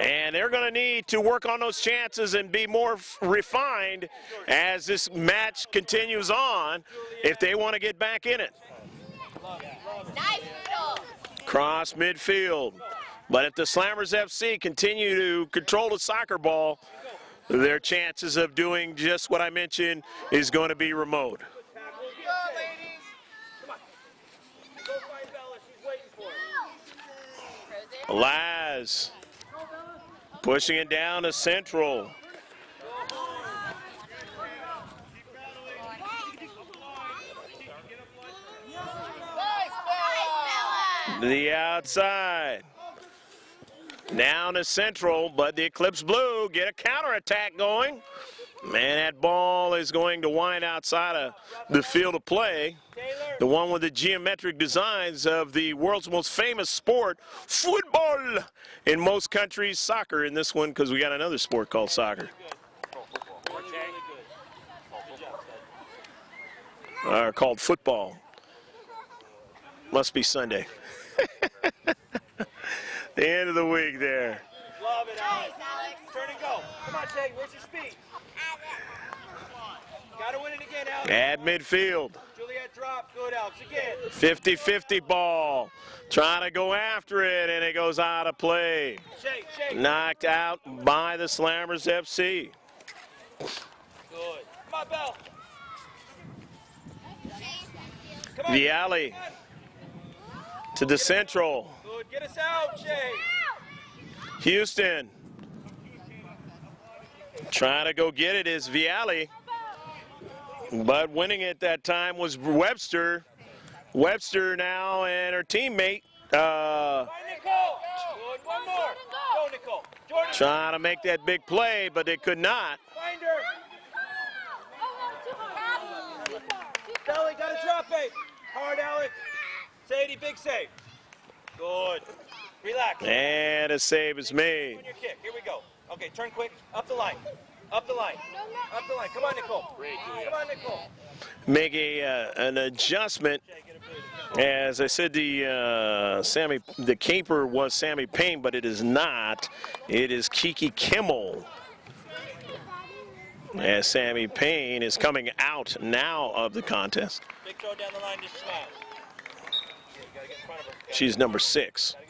Speaker 1: and they're going to need to work on those chances and be more refined as this match continues on if they want to get back in it.
Speaker 3: Nice, Noodle.
Speaker 1: Cross midfield. But if the Slammers FC continue to control the soccer ball, their chances of doing just what I mentioned is going to be remote. Laz pushing it down to central. The outside. Down to central, but the Eclipse Blue get a counterattack going. Man, that ball is going to wind outside of the field of play. The one with the geometric designs of the world's most famous sport, football. In most countries, soccer in this one, because we got another sport called soccer. Called football. Must be Sunday. The end of the week there.
Speaker 2: Love it, Alex. Turn and go. Come on, Jay. Where's your speed? Got to win it again, Alex.
Speaker 1: At midfield.
Speaker 2: Juliet drop. Good, Alex. Again.
Speaker 1: 50-50 ball. Trying to go after it, and it goes out of play.
Speaker 2: Shake.
Speaker 1: Knocked out by the Slammers FC.
Speaker 2: Good. Come on, Bell. Come on.
Speaker 1: Viali to the central.
Speaker 2: Good. Get us out, Shay.
Speaker 1: Houston. Trying to go get it is Viali. But winning it that time was Webster. Webster now and her teammate
Speaker 2: Find Nicole. Good. One more. Go, Nicole. Jordan.
Speaker 1: trying to make that big play, but they could not.
Speaker 2: Find her. Belly, got a drop it. Hard, Alex. Sadie, big save. Good. Relax.
Speaker 1: And a save is made.
Speaker 2: On your kick. Here we go. Okay, turn quick. Up the line. Up the line. Up the line. Come on, Nicole. Come on, Nicole.
Speaker 1: Make an adjustment. As I said, the keeper was Sammy Payne, but it is not. It is Kiki Kimmel. As Sammy Payne is coming out now of the contest.
Speaker 2: Big throw down the line, just smash. You gotta get in front of her.
Speaker 1: She's number 6.
Speaker 6: Okay,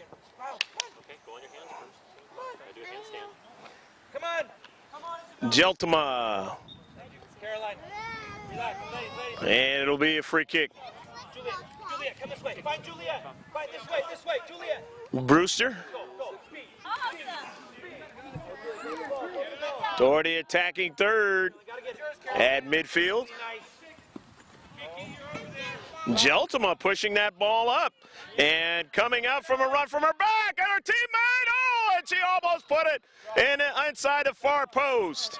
Speaker 6: go on your hands first. Do a handstand.
Speaker 2: Come on.
Speaker 1: Jeltema.
Speaker 2: Caroline. Relax. Ladies.
Speaker 1: And it'll be a free kick.
Speaker 2: Juliet, come this way. Find Juliet. Find this way. Juliet.
Speaker 1: Brewster
Speaker 2: Go. Speed.
Speaker 1: toward the attacking third at midfield. Jeltema pushing that ball up and coming out from a run from her back, and her teammate, and she almost put it in inside the far post.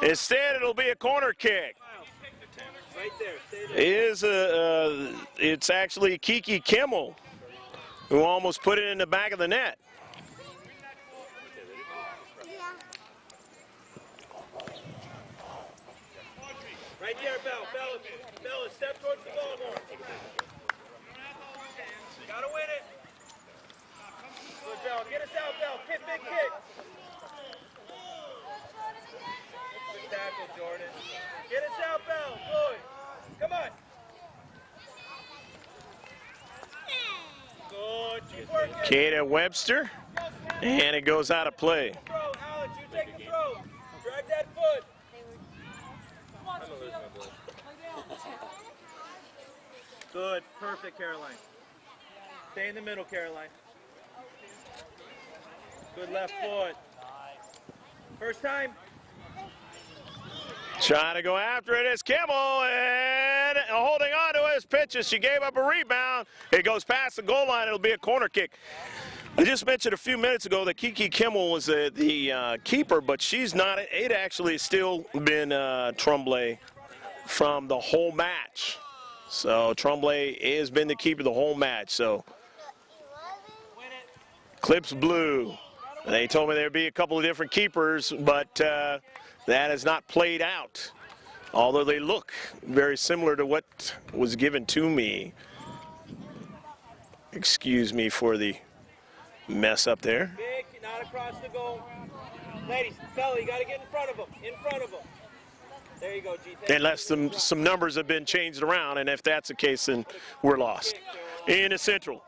Speaker 1: Instead, it'll be a corner kick.
Speaker 2: Right there.
Speaker 1: It's actually Kiki Kimmel who almost put it in the back of the net.
Speaker 2: Right there, Bella, step towards the ball more. Gotta win it. Good, Bella. Get us out, Bella. Big kick. Good tackle, Jordan. Get us out, Bella. Good. Come on. Good. Keep working.
Speaker 1: Kata Webster, and it goes out of play.
Speaker 2: Throw, Alex, you take the throw. Drag that foot. Good. Perfect, Caroline. Stay in the middle, Caroline. Good left foot. First time.
Speaker 1: Trying to go after it is Kimmel, and holding on to his pitches. She gave up a rebound. It goes past the goal line. It'll be a corner kick. I just mentioned a few minutes ago that Kiki Kimmel was the keeper, but she's not. It actually has still been Tremblay from the whole match. So Tremblay has been the keeper the whole match. So Eclipse Blue. They told me there'd be a couple of different keepers, but that has not played out. Although they look very similar to what was given to me. Excuse me for the mess up there.
Speaker 2: Big, not across the goal. Ladies, Bella, you got to get in front of them. In front of them. There you go, G.
Speaker 1: Unless some numbers have been changed around, and if that's the case, then we're lost. In the central.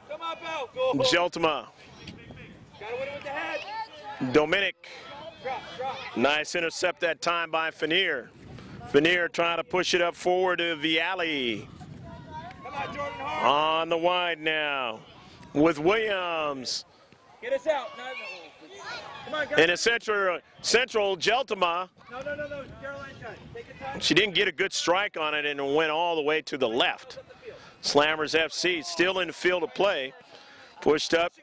Speaker 2: Come on, Bell. Go.
Speaker 1: Jeltema.
Speaker 2: Got to win it with the head.
Speaker 1: Dominic.
Speaker 2: Drop.
Speaker 1: Nice intercept that time by Fanier. Fanier trying to push it up forward to Viali.
Speaker 2: Come on, Jordan, hard.
Speaker 1: On the wide now with Williams.
Speaker 2: Get us out. No. Come on, guys.
Speaker 1: In the central Jeltema.
Speaker 2: No. Caroline, take your time.
Speaker 1: She didn't get a good strike on it and went all the way to the left. Slammers FC still in the field of play. Pushed up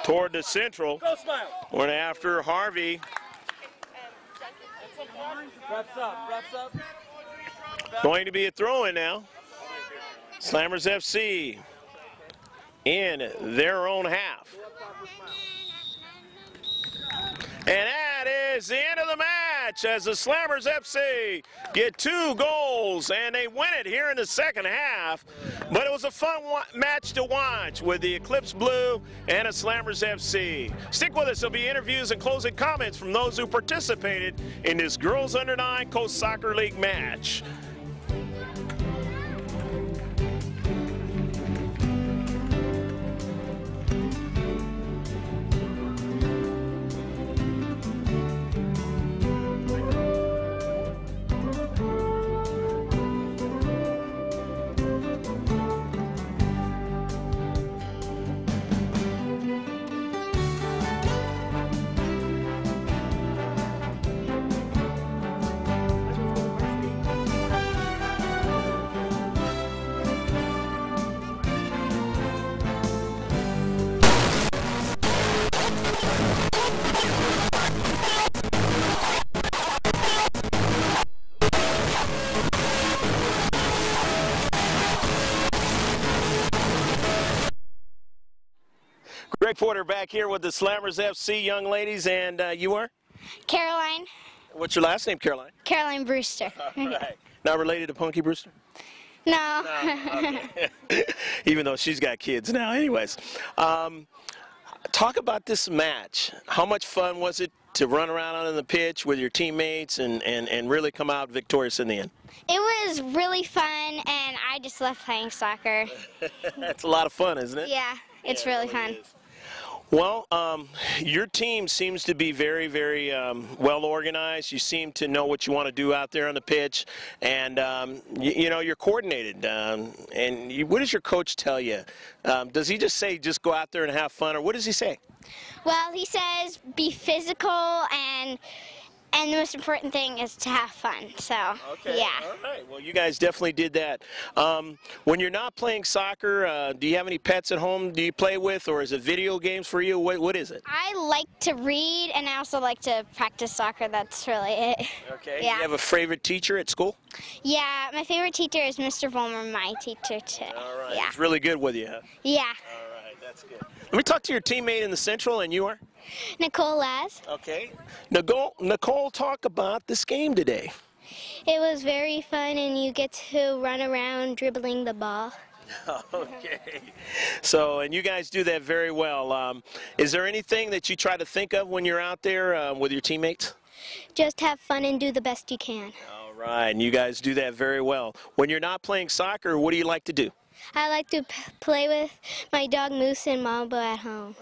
Speaker 1: toward the central.
Speaker 2: Go, Smile.
Speaker 1: Went after Harvey.
Speaker 2: Reps up.
Speaker 1: Going to be a throw-in now. Slammers FC in their own half. And that is the end of the match as the Slammers FC get 2 goals and they win it here in the second half. But it was a fun match to watch with the Eclipse Blue and the Slammers FC. Stick with us. There'll be interviews and closing comments from those who participated in this Girls Under 9 Coast Soccer League match. Greg Porter back here with the Slammers FC young ladies, and you are?
Speaker 7: Caroline.
Speaker 1: What's your last name, Caroline?
Speaker 7: Caroline Brewster.
Speaker 1: All right. Not related to Punky Brewster?
Speaker 7: No.
Speaker 1: Okay. Even though she's got kids now, anyways. Talk about this match. How much fun was it to run around on the pitch with your teammates and really come out victorious in the end?
Speaker 7: It was really fun, and I just love playing soccer.
Speaker 1: That's a lot of fun, isn't it?
Speaker 7: Yeah, it's really fun.
Speaker 1: Is. Well, your team seems to be very, very well organized. You seem to know what you want to do out there on the pitch, and you know, you're coordinated. What does your coach tell you? Does he just say just go out there and have fun, or what does he say?
Speaker 7: Well, he says be physical, and the most important thing is to have fun. So,
Speaker 1: okay.
Speaker 7: Yeah.
Speaker 1: All right. Well, you guys definitely did that. When you're not playing soccer, do you have any pets at home do you play with, or is it video games for you? What is it?
Speaker 7: I like to read, and I also like to practice soccer. That's really it.
Speaker 1: Okay.
Speaker 7: Yeah.
Speaker 1: You have a favorite teacher at school?
Speaker 7: Yeah, my favorite teacher is Mr. Vollmer, my teacher too.
Speaker 1: All right.
Speaker 7: Yeah.
Speaker 1: He's really good with you, huh?
Speaker 7: Yeah.
Speaker 1: All right. That's good. Let me talk to your teammate in the Central, and you are?
Speaker 7: Nicole Laz.
Speaker 1: Okay. Nicole, talk about this game today.
Speaker 7: It was very fun, and you get to run around dribbling the ball.
Speaker 1: Okay. So, and you guys do that very well. Is there anything that you try to think of when you're out there with your teammates?
Speaker 7: Just have fun and do the best you can.
Speaker 1: All right, and you guys do that very well. When you're not playing soccer, what do you like to do?
Speaker 7: I like to play with my dog Moose and Mambo at home.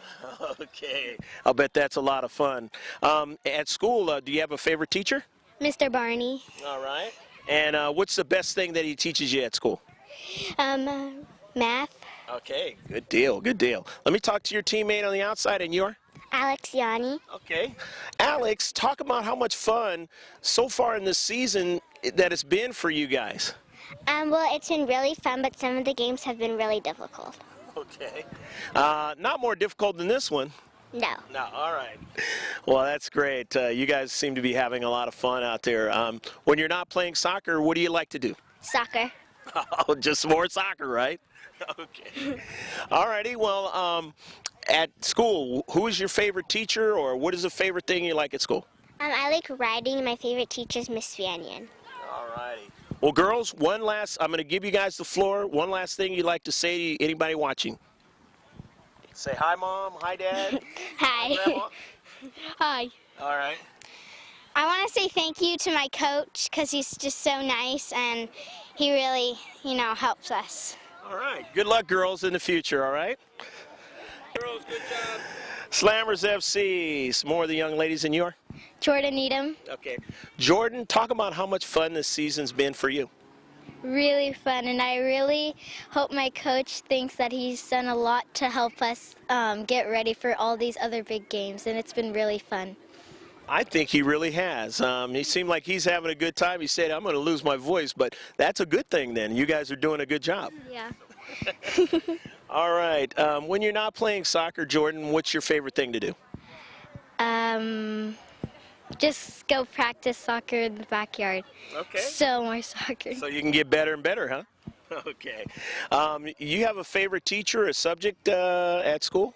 Speaker 1: Okay. I'll bet that's a lot of fun. At school, do you have a favorite teacher?
Speaker 7: Mr. Barney.
Speaker 1: All right. And what's the best thing that he teaches you at school?
Speaker 7: Math.
Speaker 1: Okay, good deal, good deal. Let me talk to your teammate on the outside, and you're?
Speaker 7: Alex Yanni.
Speaker 1: Okay. Alex, talk about how much fun so far in this season that it's been for you guys.
Speaker 7: Well, it's been really fun, but some of the games have been really difficult.
Speaker 1: Okay. Not more difficult than this one.
Speaker 7: No.
Speaker 1: No, all right. Well, that's great. You guys seem to be having a lot of fun out there. When you're not playing soccer, what do you like to do?
Speaker 7: Soccer.
Speaker 1: Oh, just more soccer, right? Okay. All righty. Well, at school, who is your favorite teacher, or what is the favorite thing you like at school?
Speaker 7: I like writing. My favorite teacher is Miss Vanyan.
Speaker 1: All righty. Well, girls, I'm going to give you guys the floor. One last thing you'd like to say to anybody watching. Say hi, Mom. Hi, Dad.
Speaker 7: Hi.
Speaker 1: Grandma.
Speaker 7: Hi.
Speaker 1: All right.
Speaker 7: I want to say thank you to my coach because he's just so nice and he really, helps us.
Speaker 1: All right. Good luck, girls, in the future, all right?
Speaker 2: Girls, good job.
Speaker 1: Slammers FC. Some more of the young ladies than you are?
Speaker 7: Jordan Needham.
Speaker 1: Okay. Jordan, talk about how much fun this season's been for you.
Speaker 7: Really fun, and I really hope my coach thinks that he's done a lot to help us get ready for all these other big games, and it's been really fun.
Speaker 1: I think he really has. He seemed like he's having a good time. He said, I'm going to lose my voice, but that's a good thing then. You guys are doing a good job.
Speaker 7: Yeah.
Speaker 1: All right. When you're not playing soccer, Jordan, what's your favorite thing to do?
Speaker 7: Just go practice soccer in the backyard.
Speaker 1: Okay.
Speaker 7: So more soccer.
Speaker 1: So you can get better and better, huh? Okay. You have a favorite teacher or subject at school?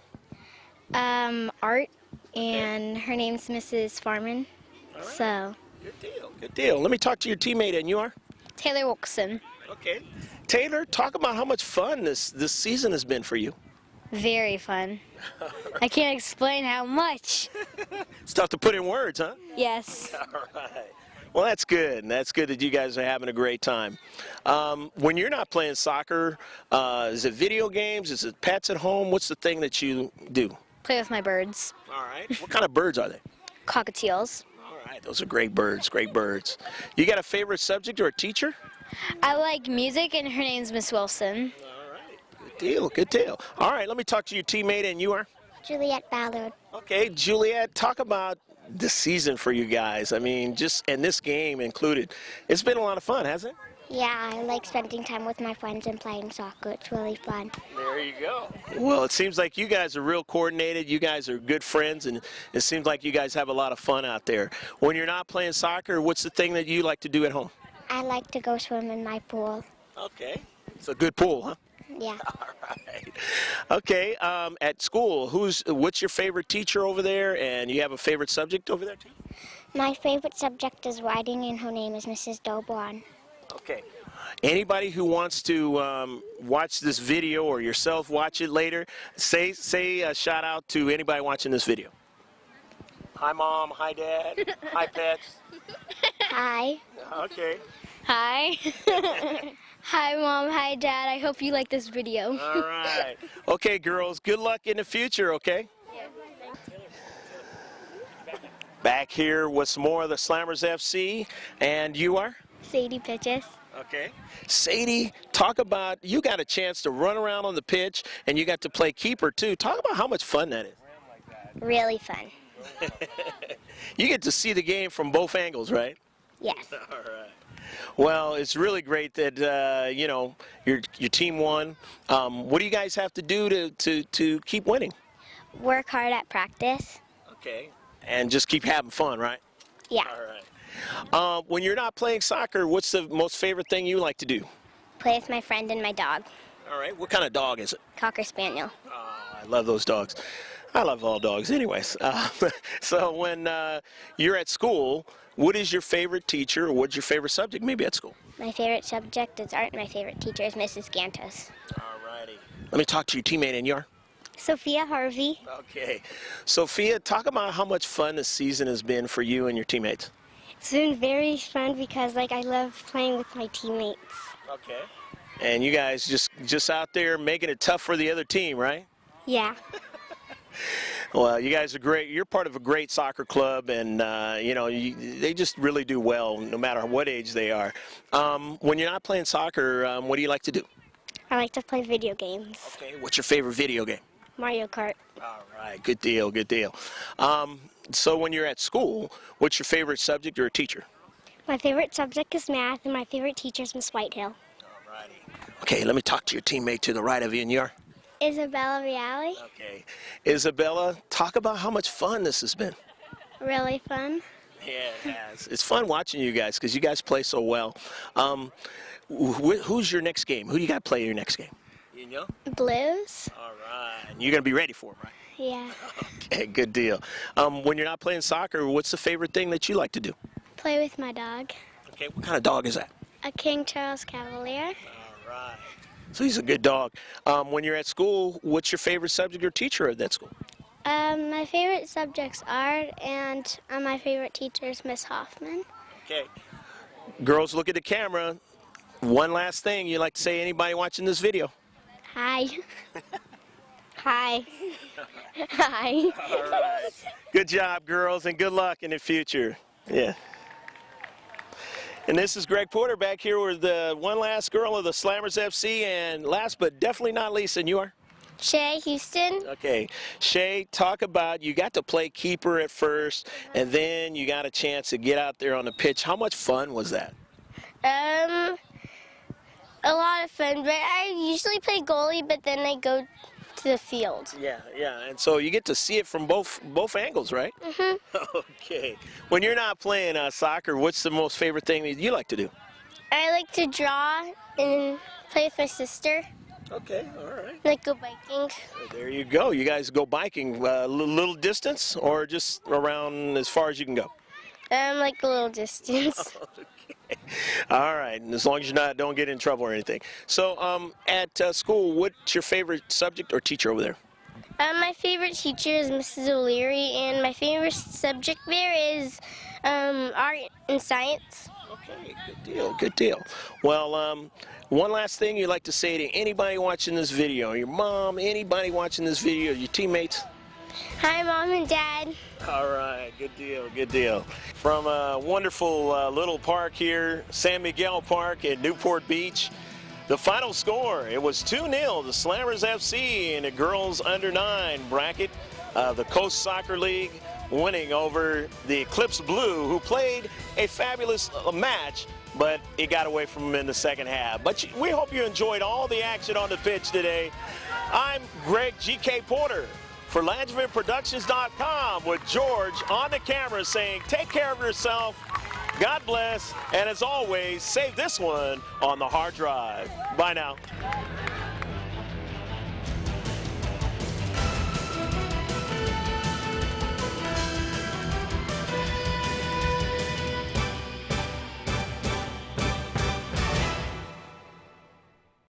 Speaker 7: Art, and her name's Mrs. Farman.
Speaker 1: All right.
Speaker 7: So.
Speaker 1: Good deal. Good deal. Let me talk to your teammate, and you are?
Speaker 7: Taylor Wilson.
Speaker 1: Okay. Taylor, talk about how much fun this season has been for you.
Speaker 7: Very fun. I can't explain how much.
Speaker 1: It's tough to put in words, huh?
Speaker 7: Yes.
Speaker 1: All right. Well, that's good. That's good that you guys are having a great time. When you're not playing soccer, is it video games? Is it pets at home? What's the thing that you do?
Speaker 7: Play with my birds.
Speaker 1: All right. What kind of birds are they?
Speaker 7: Cockatiels.
Speaker 1: All right. Those are great birds. Great birds. You got a favorite subject or a teacher?
Speaker 7: I like music, and her name's Miss Wilson.
Speaker 1: All right. Good deal. Good deal. All right. Let me talk to your teammate, and you are?
Speaker 7: Juliet Ballard.
Speaker 1: Okay. Juliet, talk about the season for you guys. I mean, and this game included. It's been a lot of fun, hasn't it?
Speaker 7: Yeah, I like spending time with my friends and playing soccer. It's really fun.
Speaker 1: There you go. Well, it seems like you guys are real coordinated. You guys are good friends, and it seems like you guys have a lot of fun out there. When you're not playing soccer, what's the thing that you like to do at home?
Speaker 7: I like to go swim in my pool.
Speaker 1: Okay. It's a good pool, huh?
Speaker 7: Yeah.
Speaker 1: All right. Okay. At school, what's your favorite teacher over there, and you have a favorite subject over there too?
Speaker 7: My favorite subject is writing, and her name is Mrs. Dobon.
Speaker 1: Okay. Anybody who wants to watch this video or yourself watch it later, say a shout out to anybody watching this video. Hi, Mom. Hi, Dad. Hi, pets.
Speaker 7: Hi.
Speaker 1: Okay.
Speaker 7: Hi. Hi, Mom. Hi, Dad. I hope you like this video.
Speaker 1: All right. Okay, girls. Good luck in the future, okay? Back here with some more of the Slammers FC. And you are?
Speaker 7: Sadie Pitches.
Speaker 1: Okay. Sadie, talk about, you got a chance to run around on the pitch, and you got to play keeper, too. Talk about how much fun that is.
Speaker 7: Really fun.
Speaker 1: You get to see the game from both angles, right?
Speaker 7: Yes.
Speaker 1: All right. Well, it's really great that, you know, your team won. What do you guys have to do to keep winning?
Speaker 7: Work hard at practice.
Speaker 1: Okay. And just keep having fun, right?
Speaker 7: Yeah.
Speaker 1: All right. When you're not playing soccer, what's the most favorite thing you like to do?
Speaker 7: Play with my friend and my dog.
Speaker 1: All right. What kind of dog is it?
Speaker 7: Cocker Spaniel.
Speaker 1: Oh, I love those dogs. I love all dogs anyways. So when you're at school, what is your favorite teacher, or what's your favorite subject maybe at school?
Speaker 7: My favorite subject is art, and my favorite teacher is Mrs. Gantos.
Speaker 1: All righty. Let me talk to your teammate, and you are?
Speaker 7: Sophia Harvey.
Speaker 1: Okay. Sophia, talk about how much fun this season has been for you and your teammates.
Speaker 7: It's been very fun because, like, I love playing with my teammates.
Speaker 1: Okay. And you guys just out there making it tough for the other team, right?
Speaker 7: Yeah.
Speaker 1: Well, you guys are great. You're part of a great soccer club, and, you know, they just really do well no matter what age they are. When you're not playing soccer, what do you like to do?
Speaker 7: I like to play video games.
Speaker 1: Okay. What's your favorite video game?
Speaker 7: Mario Kart.
Speaker 1: All right. Good deal. Good deal. So when you're at school, what's your favorite subject or teacher?
Speaker 7: My favorite subject is math, and my favorite teacher is Miss Whitehill.
Speaker 1: All righty. Okay, let me talk to your teammate to the right of you, and you are?
Speaker 7: Isabella Reale.
Speaker 1: Okay. Isabella, talk about how much fun this has been.
Speaker 7: Really fun.
Speaker 1: Yeah, it has. It's fun watching you guys because you guys play so well. Who's your next game? Who do you got to play your next game? You know?
Speaker 7: Blues.
Speaker 1: All right. And you're going to be ready for them, right?
Speaker 7: Yeah.
Speaker 1: Okay, good deal. When you're not playing soccer, what's the favorite thing that you like to do?
Speaker 7: Play with my dog.
Speaker 1: Okay, what kind of dog is that?
Speaker 7: A King Charles Cavalier.
Speaker 1: All right. So he's a good dog. When you're at school, what's your favorite subject or teacher at that school?
Speaker 7: My favorite subject's art, and my favorite teacher is Miss Hoffman.
Speaker 1: Okay. Girls, look at the camera. One last thing you'd like to say to anybody watching this video?
Speaker 7: Hi. Hi. Hi.
Speaker 1: All right. Good job, girls, and good luck in the future. Yeah. And this is Greg Porter back here with the one last girl of the Slammers FC, and last but definitely not least, and you are?
Speaker 7: Shay Houston.
Speaker 1: Okay. Shay, talk about, you got to play keeper at first, and then you got a chance to get out there on the pitch. How much fun was that?
Speaker 7: A lot of fun, but I usually play goalie, but then I go to the field.
Speaker 1: Yeah, and so you get to see it from both angles, right?
Speaker 7: Mm-hmm.
Speaker 1: Okay. When you're not playing soccer, what's the most favorite thing that you like to do?
Speaker 7: I like to draw and play with my sister.
Speaker 1: Okay, all right.
Speaker 7: Like go biking.
Speaker 1: There you go. You guys go biking a little distance or just around as far as you can go?
Speaker 7: Like a little distance.
Speaker 1: Okay. All right, and as long as you don't get in trouble or anything. So at school, what's your favorite subject or teacher over there?
Speaker 7: My favorite teacher is Mrs. O'Leary, and my favorite subject there is art and science.
Speaker 1: Okay, good deal, good deal. Well, one last thing you'd like to say to anybody watching this video, your mom, anybody watching this video, your teammates?
Speaker 7: Hi, Mom and Dad.
Speaker 1: All right, good deal, good deal. From a wonderful little park here, San Miguel Park in Newport Beach, the final score, it was 2-0, the Slammers FC in the girls under 9 bracket, the Coast Soccer League winning over the Eclipse Blue, who played a fabulous match, but it got away from them in the second half. But we hope you enjoyed all the action on the pitch today. I'm Greg G.K. Porter for LangevinProductions.com with George on the camera saying, take care of yourself, God bless, and as always, save this one on the hard drive. Bye now.